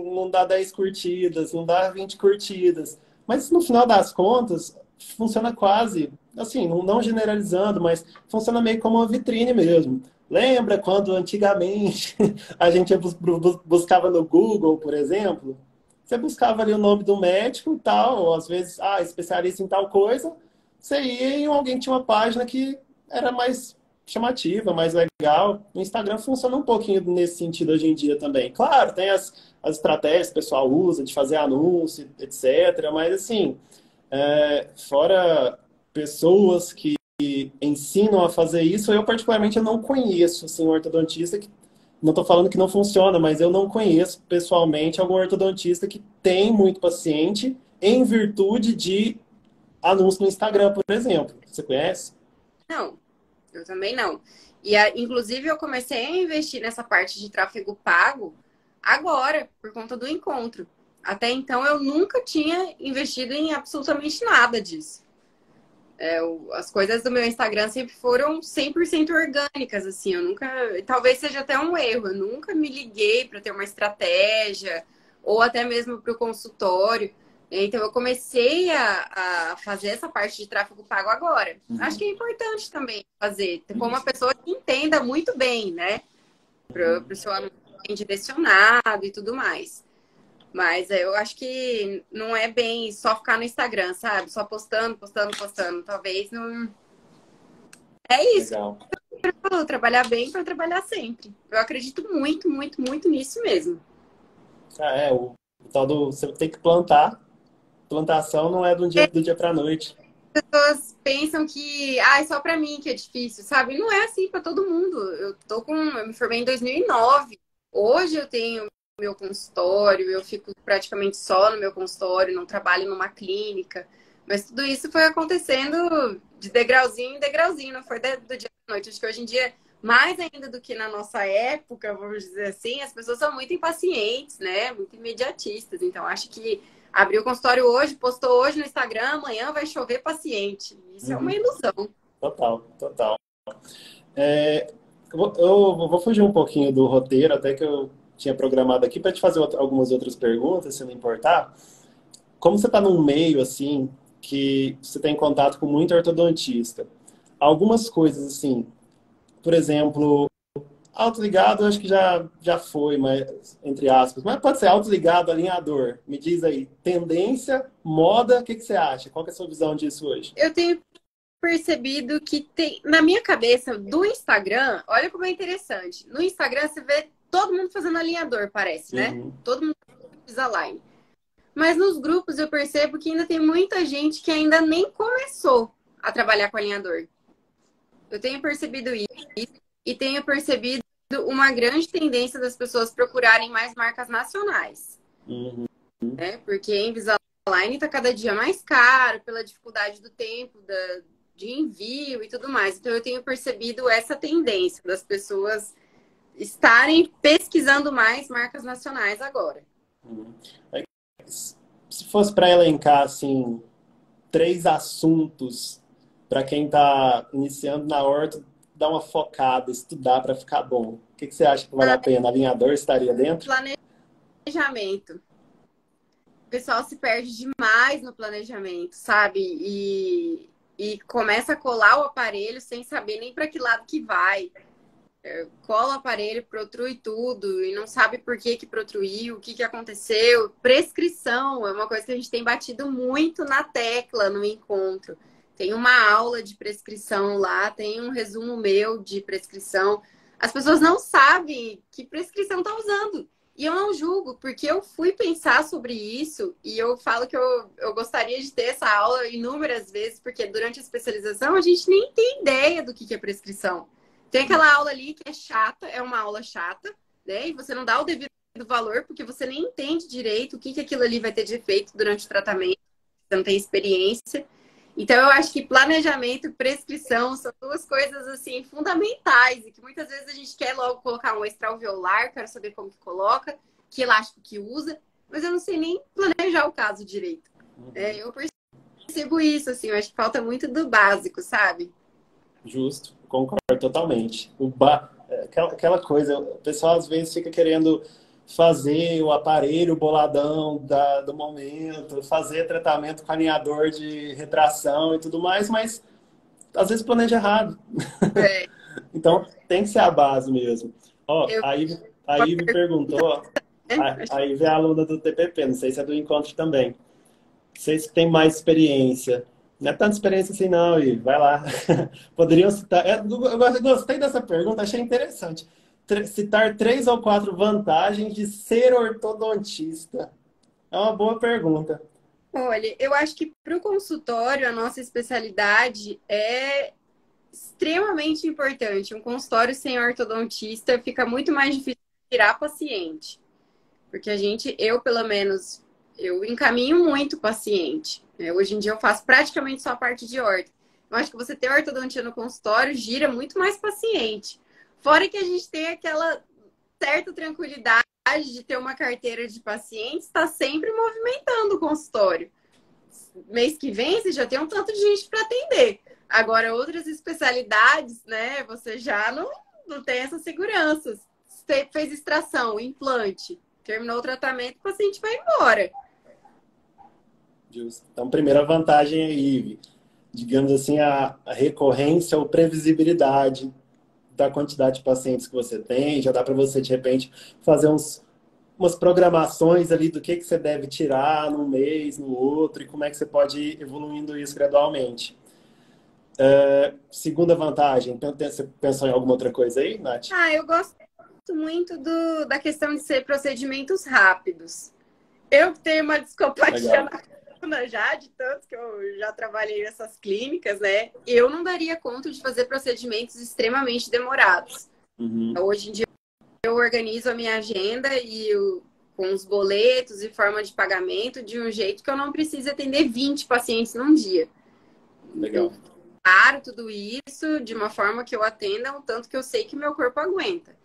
não dá 10 curtidas, não dá 20 curtidas. Mas no final das contas, funciona quase, assim, não generalizando, mas funciona meio como uma vitrine mesmo. Lembra quando antigamente a gente buscava no Google, por exemplo? Você buscava ali o nome do médico e tal, ou às vezes, especialista em tal coisa, você ia e alguém tinha uma página que era mais chamativa, mais legal. O Instagram funciona um pouquinho nesse sentido hoje em dia também. Claro, tem as estratégias que o pessoal usa de fazer anúncio, etc. Mas, assim, fora pessoas que ensinam a fazer isso, eu particularmente eu não conheço assim, um ortodontista que não estou falando que não funciona, mas eu não conheço pessoalmente algum ortodontista que tem muito paciente em virtude de anúncio no Instagram, por exemplo. Você conhece? Não, eu também não. E, inclusive, eu comecei a investir nessa parte de tráfego pago agora, por conta do encontro. Até então, eu nunca tinha investido em absolutamente nada disso. As coisas do meu Instagram sempre foram 100% orgânicas, assim. Eu nunca... Talvez seja até um erro. Eu nunca me liguei para ter uma estratégia ou até mesmo para o consultório. Então, eu comecei a fazer essa parte de tráfego pago agora. Acho que é importante também fazer, com uma pessoa que entenda muito bem, né? Para o seu anúncio bem direcionado e tudo mais. Mas eu acho que não é bem só ficar no Instagram, sabe? Só postando, postando, postando. Talvez não... É isso. Legal. Eu trabalhar bem para trabalhar sempre. Eu acredito muito, muito, muito nisso mesmo. O tal do... Você tem que plantar. Plantação não é do dia para a noite. As pessoas pensam que é só para mim que é difícil, sabe? Não é assim para todo mundo. Eu me formei em 2009. Hoje eu tenho meu consultório, eu fico praticamente só no meu consultório, não trabalho numa clínica. Mas tudo isso foi acontecendo de degrauzinho em degrauzinho, não foi do dia para noite. Acho que hoje em dia, mais ainda do que na nossa época, vamos dizer assim, as pessoas são muito impacientes, né? Muito imediatistas. Então, acho que abriu o consultório hoje, postou hoje no Instagram, amanhã vai chover paciente. Isso é uma ilusão. Total, total. Eu vou fugir um pouquinho do roteiro, até que eu tinha programado aqui, para te fazer algumas outras perguntas, se não importar. Como você está num meio, assim, que você tem contato com muito ortodontista. Algumas coisas, assim, por exemplo, autoligado, acho que já foi, mas, entre aspas. Mas pode ser autoligado, alinhador. Me diz aí, tendência, moda, o que você acha? Qual que é a sua visão disso hoje? Eu tenho percebido que tem, na minha cabeça do Instagram, olha como é interessante. No Instagram você vê todo mundo fazendo alinhador, parece, né? Uhum. Todo mundo faz align. Mas nos grupos eu percebo que ainda tem muita gente que ainda nem começou a trabalhar com alinhador. Eu tenho percebido isso e tenho percebido uma grande tendência das pessoas procurarem mais marcas nacionais. Uhum. Né? Porque Invisalign está cada dia mais caro pela dificuldade do tempo, de envio e tudo mais. Então eu tenho percebido essa tendência das pessoas estarem pesquisando mais marcas nacionais agora. Uhum. Se fosse para elencar, assim, 3 assuntos para quem está iniciando na horta, dar uma focada, estudar para ficar bom. O que você acha que vale a pena? Alinhador estaria dentro? Planejamento. O pessoal se perde demais no planejamento, sabe? E começa a colar o aparelho sem saber nem para que lado que vai. Cola o aparelho, protrui tudo e não sabe por que protruiu, o que aconteceu. Prescrição é uma coisa que a gente tem batido muito na tecla no encontro. Tem uma aula de prescrição lá, tem um resumo meu de prescrição. As pessoas não sabem que prescrição tá usando. E eu não julgo, porque eu fui pensar sobre isso e eu falo que eu gostaria de ter essa aula inúmeras vezes, porque durante a especialização a gente nem tem ideia do que é prescrição. Tem aquela aula ali que é chata, é uma aula chata, né? E você não dá o devido valor, porque você nem entende direito o que aquilo ali vai ter de efeito durante o tratamento, você não tem experiência. Então, eu acho que planejamento e prescrição são duas coisas, assim, fundamentais e que muitas vezes a gente quer logo colocar um extraalveolar, quero saber como que coloca, que elástico que usa, mas eu não sei nem planejar o caso direito. Eu percebo isso, assim, eu acho que falta muito do básico, sabe? Justo, concordo totalmente. Aquela coisa, o pessoal às vezes fica querendo fazer o aparelho boladão do momento, fazer tratamento com alinhador de retração e tudo mais, mas às vezes planeja errado. É. Então tem que ser a base mesmo. Ó, aí me perguntou, ó, aí vem a aluna do TPP, não sei se é do encontro também. Vocês que têm mais experiência. Não é tanta experiência assim, não, e vai lá. Poderiam citar. Eu gostei dessa pergunta, achei interessante. Citar 3 ou 4 vantagens de ser ortodontista. É uma boa pergunta. Olha, eu acho que para o consultório, a nossa especialidade é extremamente importante. Um consultório sem ortodontista fica muito mais difícil de tirar paciente. Porque eu pelo menos, eu encaminho muito paciente. Hoje em dia eu faço praticamente só a parte de orto. Eu acho que você ter ortodontia no consultório gira muito mais paciente. Fora que a gente tem aquela certa tranquilidade de ter uma carteira de pacientes, está sempre movimentando o consultório. Mês que vem você já tem um tanto de gente para atender. Agora, outras especialidades, né? Você já não tem essa segurança. Você fez extração, implante, terminou o tratamento, o paciente vai embora. Justo. Então, primeira vantagem aí, digamos assim, a recorrência ou previsibilidade da quantidade de pacientes que você tem. Já dá para você, de repente, fazer umas programações ali do que você deve tirar num mês, no outro, e como é que você pode ir evoluindo isso gradualmente. Segunda vantagem, então você pensou em alguma outra coisa aí, Nath? Eu gosto muito da questão de ser procedimentos rápidos. Eu tenho uma discopatia na coluna já, de tanto que eu já trabalhei nessas clínicas, né? Eu não daria conta de fazer procedimentos extremamente demorados. Uhum. Hoje em dia eu organizo a minha agenda com os boletos e forma de pagamento de um jeito que eu não preciso atender 20 pacientes num dia. Legal. Claro, tudo isso de uma forma que eu atenda o tanto que eu sei que meu corpo aguenta.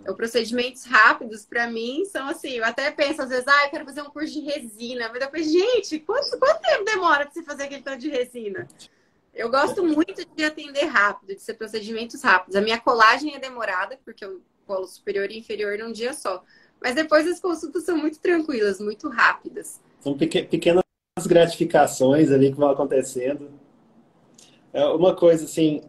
Então, procedimentos rápidos, para mim, são assim, eu até penso às vezes, eu quero fazer um curso de resina. Mas depois, gente, quanto tempo demora para você fazer aquele tanto de resina? Eu gosto muito de atender rápido, de ser procedimentos rápidos. A minha colagem é demorada, porque eu colo superior e inferior num dia só. Mas depois as consultas são muito tranquilas, muito rápidas. São pequenas gratificações ali que vão acontecendo. É uma coisa assim,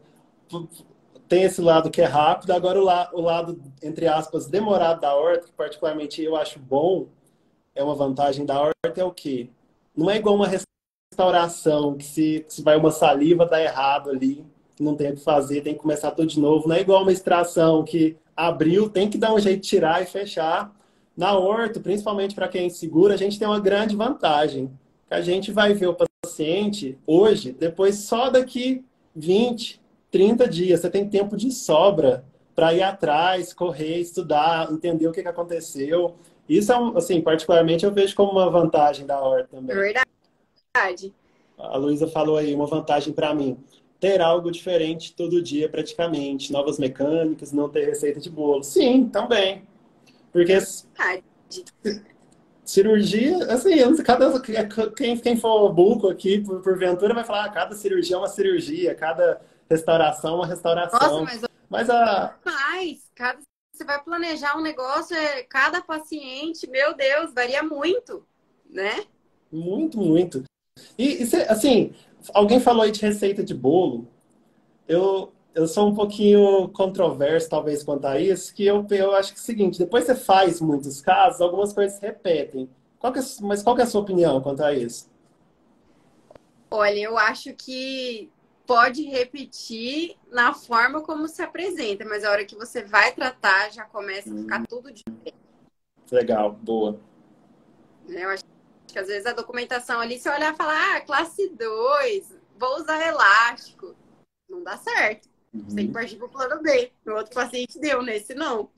tem esse lado que é rápido, agora o lado, entre aspas, demorado da horta, que particularmente eu acho bom, é uma vantagem da horta, é o quê? Não é igual uma restauração, que se vai uma saliva, dá errado ali, não tem o que fazer, tem que começar tudo de novo. Não é igual uma extração que abriu, tem que dar um jeito de tirar e fechar. Na horta, principalmente para quem segura, a gente tem uma grande vantagem. A gente vai ver o paciente hoje, depois só daqui 20, 30 dias. Você tem tempo de sobra para ir atrás, correr, estudar, entender o que aconteceu. Isso, assim, particularmente eu vejo como uma vantagem da horta também. É verdade. A Luísa falou aí, uma vantagem para mim. Ter algo diferente todo dia, praticamente. Novas mecânicas, não ter receita de bolo. Sim, também. Porque cirurgia, assim, quem for buco aqui, porventura, vai falar, cada cirurgia é uma cirurgia, cada restauração é uma restauração. Nossa, mas você vai planejar um negócio, cada paciente, meu Deus, varia muito, né? Muito, muito. E assim, alguém falou aí de receita de bolo. Eu sou um pouquinho controverso, talvez, quanto a isso, que eu acho que é o seguinte, depois você faz muitos casos, algumas coisas se repetem. Mas qual que é a sua opinião quanto a isso? Olha, eu acho que pode repetir na forma como se apresenta, mas a hora que você vai tratar, já começa a ficar tudo diferente. Legal, boa. Eu acho que às vezes a documentação ali, você olhar e falar, classe 2, vou usar elástico. Não dá certo. Você tem que partir pro plano B. No outro paciente deu, nesse não.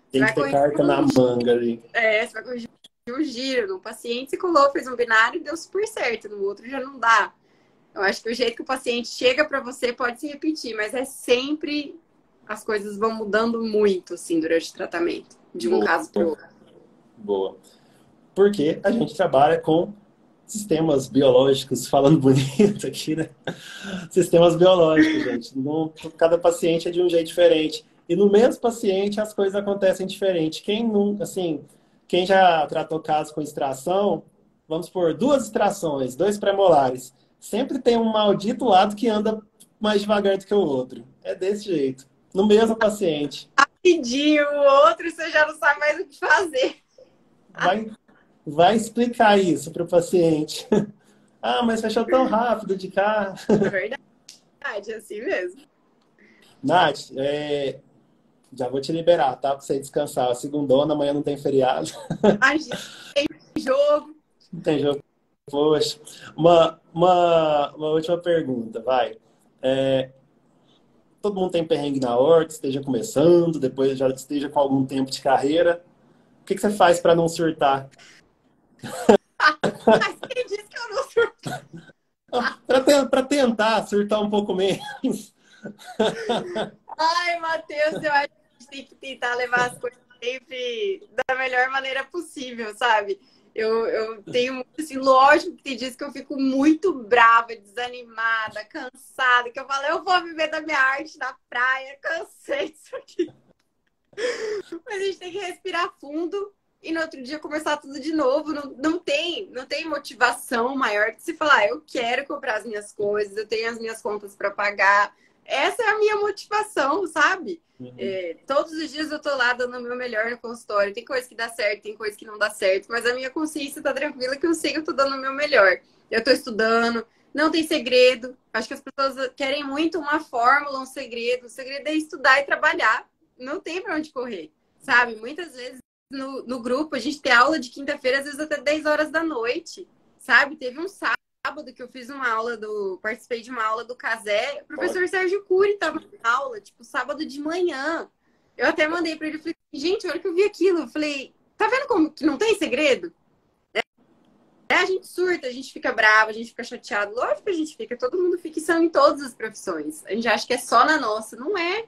Tem que ter carta na manga ali. Você vai corrigir um giro. No paciente se colou, fez um binário e deu super certo. No outro já não dá. Eu acho que o jeito que o paciente chega para você pode se repetir, mas é sempre... As coisas vão mudando muito, assim, durante o tratamento. De um caso para o outro. Boa. Porque a gente trabalha com sistemas biológicos, falando bonito aqui, né? Sistemas biológicos, gente. Cada paciente é de um jeito diferente. E no mesmo paciente as coisas acontecem diferente. Quem nunca, assim, quem já tratou casos com extração, vamos por 2 extrações, 2 premolares. Sempre tem um maldito lado que anda mais devagar do que o outro. É desse jeito. No mesmo paciente. Rapidinho, o outro você já não sabe mais o que fazer. Vai explicar isso para o paciente. Ah, mas fechou tão rápido de cá. É verdade, é assim mesmo. Nath, já vou te liberar, tá? Para você descansar. A segundona, amanhã não tem feriado. Imagina, tem jogo. Não tem jogo. Poxa. Uma última pergunta, vai. Todo mundo tem perrengue na horta, esteja começando, depois já esteja com algum tempo de carreira. O que você faz para não surtar? Mas quem disse que eu não surto? Para tentar surtar um pouco menos. Ai, Matheus, eu acho que a gente tem que tentar levar as coisas sempre da melhor maneira possível, sabe? Eu tenho muito, assim, lógico que tem dias que eu fico muito brava, desanimada, cansada, que eu falo, eu vou viver da minha arte na praia, cansei disso aqui. Mas a gente tem que respirar fundo e no outro dia começar tudo de novo. Não tem motivação maior que se falar, eu quero comprar as minhas coisas, eu tenho as minhas contas para pagar. Essa é a minha motivação, sabe? Uhum. Todos os dias eu tô lá dando o meu melhor no consultório. Tem coisa que dá certo, tem coisa que não dá certo, mas a minha consciência tá tranquila que eu sei que eu tô dando o meu melhor. Eu tô estudando, não tem segredo. Acho que as pessoas querem muito uma fórmula, um segredo. O segredo é estudar e trabalhar. Não tem pra onde correr, sabe? Muitas vezes no grupo a gente tem aula de quinta-feira, às vezes até 10 horas da noite, sabe? Teve um sábado que eu fiz uma aula participei de uma aula do Casé, o professor Sérgio Cury tava na aula, tipo, sábado de manhã. Eu até mandei pra ele, falei, gente, a hora que eu vi aquilo, eu falei, tá vendo como que não tem segredo? A gente surta, a gente fica brava, a gente fica chateado, lógico que a gente fica, todo mundo fica, e são em todas as profissões. A gente acha que é só na nossa, não é.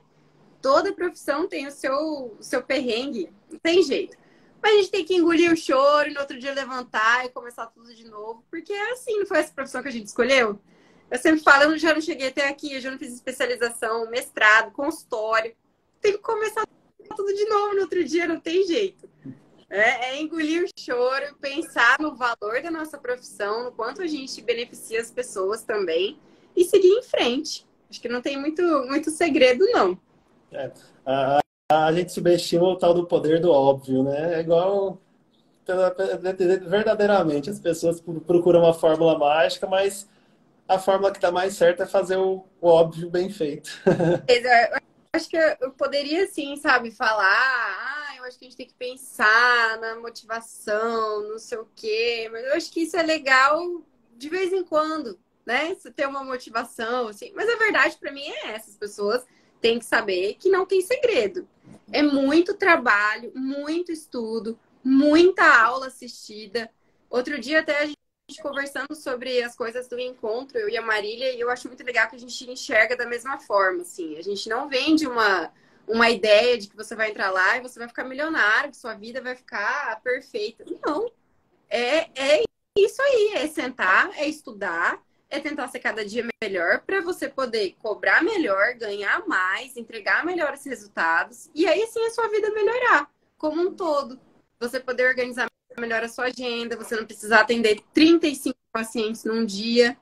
Toda profissão tem o seu perrengue, não tem jeito. Mas a gente tem que engolir o choro e no outro dia levantar e começar tudo de novo. Porque é assim, não foi essa profissão que a gente escolheu? Eu sempre falo, eu já não cheguei até aqui, eu já não fiz especialização, mestrado, consultório. Tem que começar tudo de novo no outro dia, não tem jeito. É engolir o choro, pensar no no valor da nossa profissão, no quanto a gente beneficia as pessoas também e seguir em frente. Acho que não tem muito segredo, não. É. A gente subestima o tal do poder do óbvio, né? É igual, verdadeiramente, as pessoas procuram uma fórmula mágica, mas a fórmula que está mais certa é fazer o óbvio bem feito. Eu acho que eu poderia, sim, sabe, falar, eu acho que a gente tem que pensar na motivação, não sei o quê, mas eu acho que isso é legal de vez em quando, né? Você ter uma motivação, assim. Mas a verdade para mim é essa, as pessoas têm que saber que não tem segredo. É muito trabalho, muito estudo, muita aula assistida. Outro dia até a gente conversando sobre as coisas do encontro, eu e a Marília, e eu acho muito legal que a gente enxerga da mesma forma, assim. A gente não vende uma ideia de que você vai entrar lá e você vai ficar milionário, que sua vida vai ficar perfeita. Não. É isso aí, é sentar, é estudar, é tentar ser cada dia melhor para você poder cobrar melhor, ganhar mais, entregar melhores resultados, e aí sim a sua vida melhorar como um todo. Você poder organizar melhor a sua agenda, você não precisar atender 35 pacientes num dia.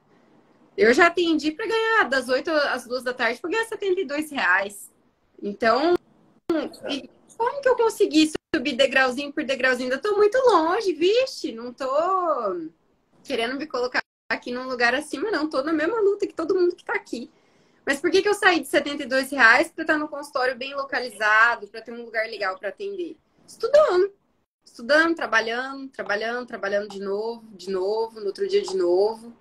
Eu já atendi para ganhar das 8 às 2 da tarde para ganhar R$ 72. Então, e como que eu consegui subir degrauzinho por degrauzinho? Eu tô muito longe, vixe, não tô querendo me colocar aqui num lugar acima, não. Tô na mesma luta que todo mundo que tá aqui. Mas por que eu saí de R$ 72 para estar no consultório bem localizado, para ter um lugar legal para atender? Estudando, trabalhando de novo, no outro dia de novo.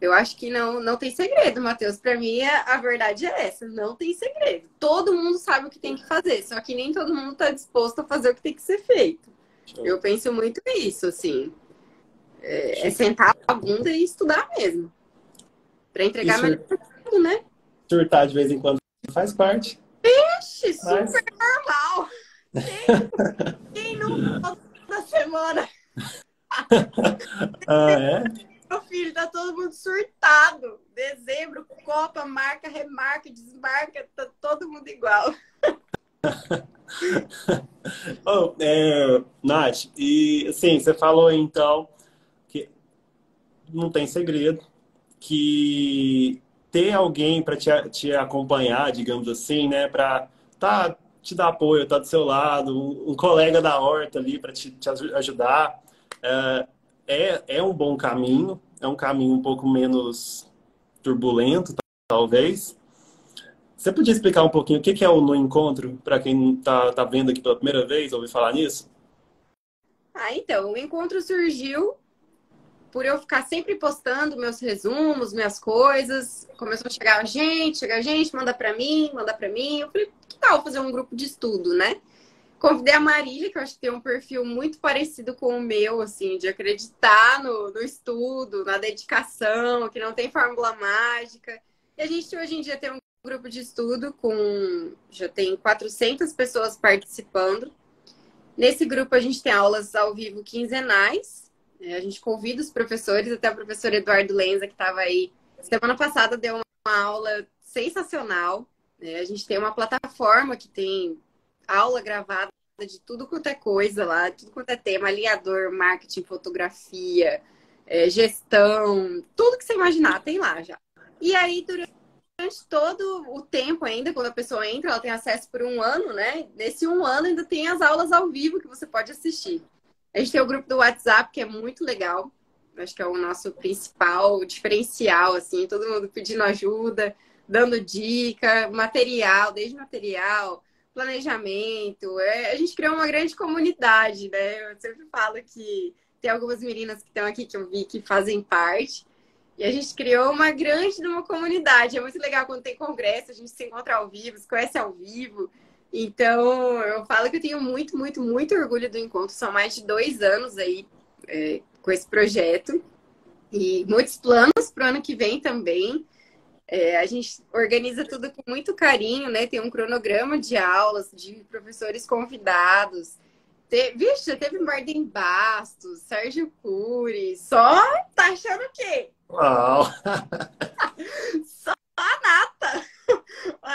Eu acho que não tem segredo, Matheus. Para mim, a verdade é essa. Não tem segredo. Todo mundo sabe o que tem que fazer, só que nem todo mundo está disposto a fazer o que tem que ser feito. Eu penso muito nisso, assim. É sentar a bunda e estudar mesmo. Para entregar melhor tudo, né? Surtar de vez em quando faz parte. Vixe, super normal. Quem não toda semana? É? Meu filho, tá todo mundo surtado. Dezembro, Copa, marca, remarca, desmarca, tá todo mundo igual. Nath, e assim, você falou então que não tem segredo, que ter alguém para te acompanhar, digamos assim, né, para te dar apoio, tá do seu lado, um colega da horta ali para te ajudar, é um bom caminho, é um caminho um pouco menos turbulento, talvez. Você podia explicar um pouquinho o que é o No Encontro, para quem tá vendo aqui pela primeira vez, ouviu falar nisso? Então, o encontro surgiu por eu ficar sempre postando meus resumos, minhas coisas. Começou a chegar gente, manda pra mim. Eu falei, que tal fazer um grupo de estudo, né? Convidei a Marília, que eu acho que tem um perfil muito parecido com o meu, assim, de acreditar no estudo, na dedicação, que não tem fórmula mágica. E a gente hoje em dia tem um grupo de estudo já tem 400 pessoas participando. Nesse grupo a gente tem aulas ao vivo quinzenais. A gente convida os professores, até o professor Eduardo Lenza, que estava aí semana passada, deu uma aula sensacional. A gente tem uma plataforma que tem aula gravada de tudo quanto é coisa lá, tudo quanto é tema, alinhador, marketing, fotografia, gestão, tudo que você imaginar tem lá já. E aí, durante todo o tempo ainda, quando a pessoa entra, ela tem acesso por um ano, né? Nesse um ano ainda tem as aulas ao vivo que você pode assistir. A gente tem o grupo do WhatsApp, que é muito legal. Acho que é o nosso principal diferencial, assim, todo mundo pedindo ajuda, dando dica, desde material, planejamento. A gente criou uma grande comunidade, né? Eu sempre falo que tem algumas meninas que estão aqui que eu vi que fazem parte. E a gente criou uma comunidade. É muito legal quando tem congresso, a gente se encontra ao vivo, se conhece ao vivo. Então, eu falo que eu tenho muito, muito, muito orgulho do encontro. São mais de 2 anos aí com esse projeto. E muitos planos para o ano que vem também. A gente organiza tudo com muito carinho, né? Tem um cronograma de aulas, de professores convidados. Vixe, já teve Marden Bastos, Sérgio Cury. Só tá achando o quê? Uau! Só a nata!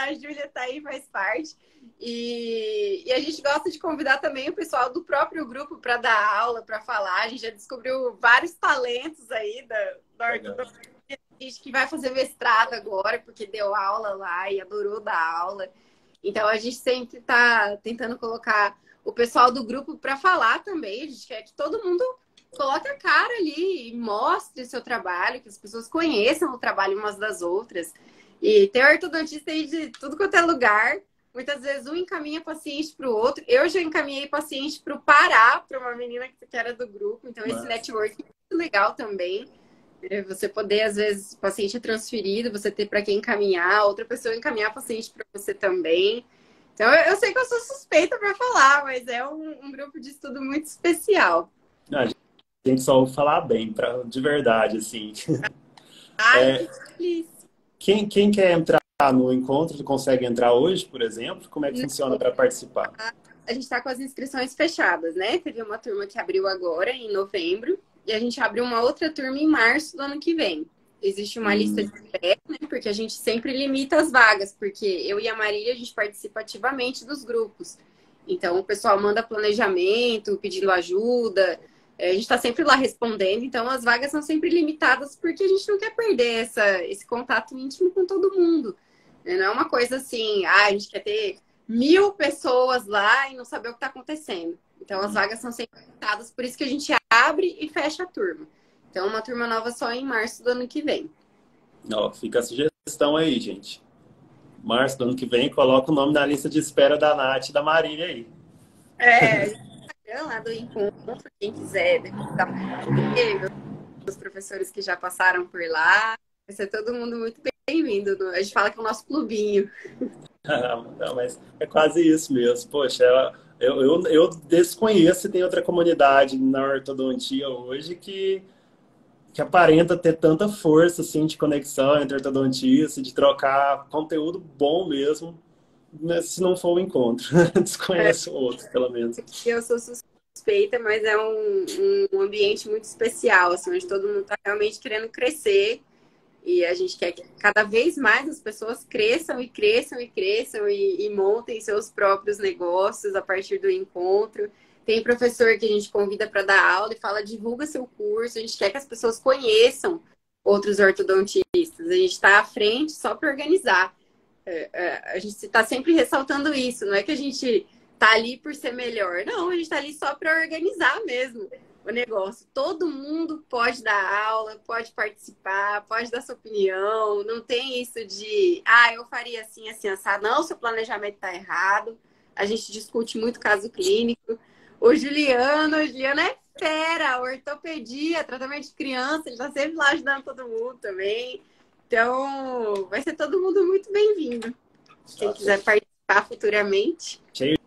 A Júlia tá aí, faz parte. E a gente gosta de convidar também o pessoal do próprio grupo para dar aula, para falar. A gente já descobriu vários talentos aí da ortodontia, que vai fazer mestrado agora, porque deu aula lá e adorou dar aula. Então, a gente sempre está tentando colocar o pessoal do grupo para falar também. A gente quer que todo mundo coloque a cara ali e mostre o seu trabalho, que as pessoas conheçam o trabalho umas das outras. E tem ortodontista aí de tudo quanto é lugar. Muitas vezes um encaminha paciente para o outro. Eu já encaminhei paciente para o Pará, para uma menina que era do grupo. Então, esse network é muito legal também. Você poder, às vezes, o paciente é transferido, você ter para quem encaminhar, outra pessoa encaminhar paciente para você também. Então, eu sei que eu sou suspeita para falar, mas é um grupo de estudo muito especial. A gente só ouve falar bem, de verdade, assim. Ai, que feliz. Quem quer entrar no encontro consegue entrar hoje, por exemplo? Como é que funciona para participar? A gente está com as inscrições fechadas, né? Teve uma turma que abriu agora, em novembro, e a gente abre uma outra turma em março do ano que vem. Existe uma lista de espera, né? Porque a gente sempre limita as vagas, porque eu e a Marília, a gente participa ativamente dos grupos. Então, o pessoal manda planejamento, pedindo ajuda, a gente está sempre lá respondendo, então as vagas são sempre limitadas, porque a gente não quer perder esse contato íntimo com todo mundo. Não é uma coisa assim, a gente quer ter 1000 pessoas lá e não saber o que está acontecendo. Então, as vagas são sempre limitadas, por isso que a gente abre e fecha a turma. Então, uma turma nova só em março do ano que vem. Ó, fica a sugestão aí, gente. Março do ano que vem, coloca o nome na lista de espera da Nath e da Marília aí. Lá do encontro, quem quiser dar os professores que já passaram por lá. Vai ser todo mundo muito bem-vindo. A gente fala que é o nosso clubinho. Não, mas é quase isso mesmo. Poxa, eu desconheço se tem outra comunidade na ortodontia hoje que aparenta ter tanta força assim, de conexão entre ortodontistas, de trocar conteúdo bom mesmo, né, se não for o encontro. Desconheço outro, pelo menos. Eu sou suspeita, mas é um ambiente muito especial, assim, onde todo mundo está realmente querendo crescer. E a gente quer que cada vez mais as pessoas cresçam e cresçam e cresçam e montem seus próprios negócios a partir do encontro. Tem professor que a gente convida para dar aula e fala, divulga seu curso. A gente quer que as pessoas conheçam outros ortodontistas. A gente está à frente só para organizar. A gente está sempre ressaltando isso. Não é que a gente está ali por ser melhor. Não, a gente está ali só para organizar mesmo o negócio. Todo mundo pode dar aula, pode participar, pode dar sua opinião. Não tem isso de, eu faria assim, assim, assado. Não, seu planejamento está errado. A gente discute muito caso clínico. O Juliano é fera, ortopedia, tratamento de criança, ele está sempre lá ajudando todo mundo também. Então, vai ser todo mundo muito bem-vindo. Quem quiser participar futuramente. Cheio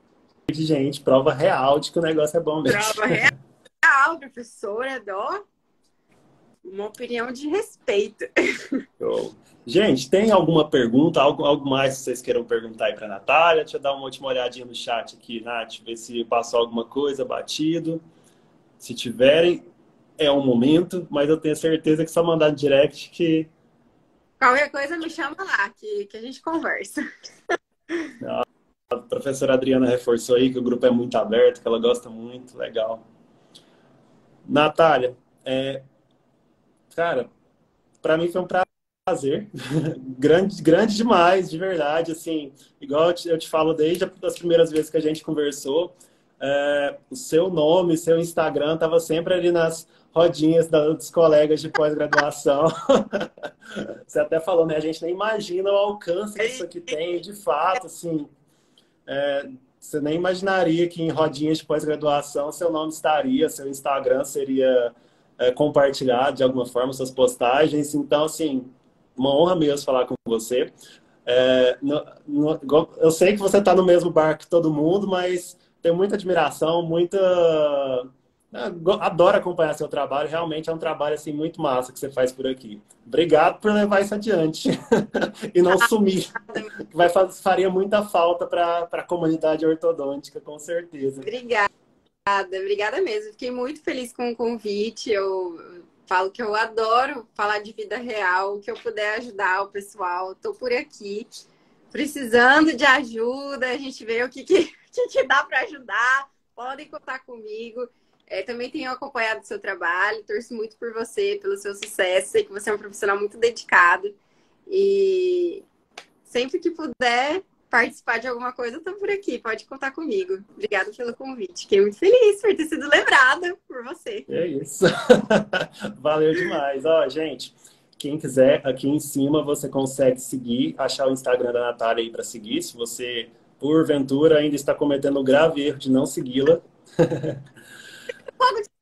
de gente, prova real de que o negócio é bom mesmo. Prova real, professora, uma opinião de respeito. Show. Gente, tem alguma pergunta, algo mais que vocês queiram perguntar aí para a Natália? Deixa eu dar uma última olhadinha no chat aqui, Nath, ver se passou alguma coisa batido. Se tiverem, é um momento, mas eu tenho certeza que só mandar no direct que... Qualquer coisa me chama lá, que a gente conversa. A professora Adriana reforçou aí que o grupo é muito aberto, que ela gosta muito, legal. Natália, cara, para mim foi um prazer, grande demais, de verdade, assim, igual eu te falo desde as primeiras vezes que a gente conversou, o seu nome, seu Instagram estava sempre ali nas rodinhas dos colegas de pós-graduação. Você até falou, né? A gente nem imagina o alcance que isso aqui tem, de fato, assim, você nem imaginaria que em rodinhas de pós-graduação seu nome estaria, seu Instagram seria compartilhado de alguma forma, suas postagens. Então, assim, uma honra mesmo falar com você. Eu sei que você está no mesmo barco que todo mundo, mas tenho muita admiração, adoro acompanhar seu trabalho. Realmente é um trabalho assim, muito massa que você faz por aqui. Obrigado por levar isso adiante e não sumir. Faria muita falta para a comunidade ortodôntica, com certeza. Obrigada mesmo. Fiquei muito feliz com o convite. Eu falo que eu adoro falar de vida real, que eu puder ajudar o pessoal. Estou por aqui. Precisando de ajuda, a gente vê o que dá para ajudar. Podem contar comigo. Também tenho acompanhado o seu trabalho, torço muito por você, pelo seu sucesso. Sei que você é um profissional muito dedicado. E sempre que puder participar de alguma coisa, eu tô por aqui. Pode contar comigo. Obrigada pelo convite. Fiquei muito feliz por ter sido lembrada por você. É isso. Valeu demais. Ó, gente, quem quiser, aqui em cima você consegue seguir, achar o Instagram da Natália aí para seguir. Se você, porventura, ainda está cometendo o grave erro de não segui-la.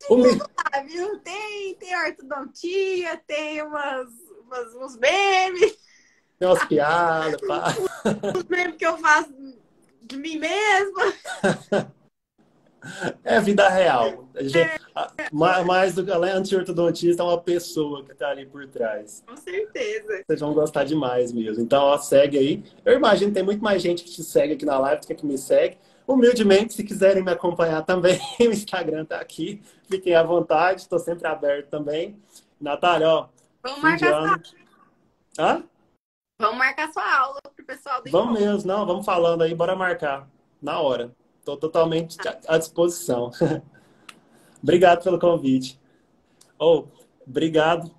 Lá, viu? Tem ortodontia, tem uns memes. Tem umas piadas, pá. Os memes que eu faço de mim mesma. É vida real. Mais do que além de ortodontista, é uma pessoa que está ali por trás. Com certeza. Vocês vão gostar demais mesmo. Então, ó, segue aí. Eu imagino que tem muito mais gente que te segue aqui na live do que me segue. Humildemente, se quiserem me acompanhar também, o Instagram tá aqui. Fiquem à vontade, estou sempre aberto também. Natália, ó. Vamos marcar Hã? Vamos marcar sua aula pro pessoal do Vamos mesmo, não, vamos falando aí, bora marcar. Na hora. Estou totalmente à disposição. Obrigado pelo convite. Obrigado.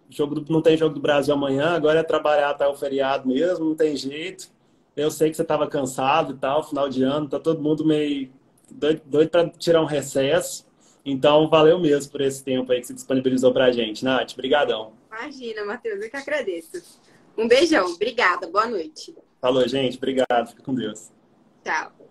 Não tem Jogo do Brasil amanhã, agora é trabalhar até o feriado mesmo, não tem jeito. Eu sei que você estava cansado e tal, final de ano, tá todo mundo meio doido para tirar um recesso. Então, valeu mesmo por esse tempo aí que você disponibilizou pra gente. Nath, brigadão. Imagina, Matheus, eu que agradeço. Um beijão, obrigada, boa noite. Falou, gente, obrigado, fica com Deus. Tchau.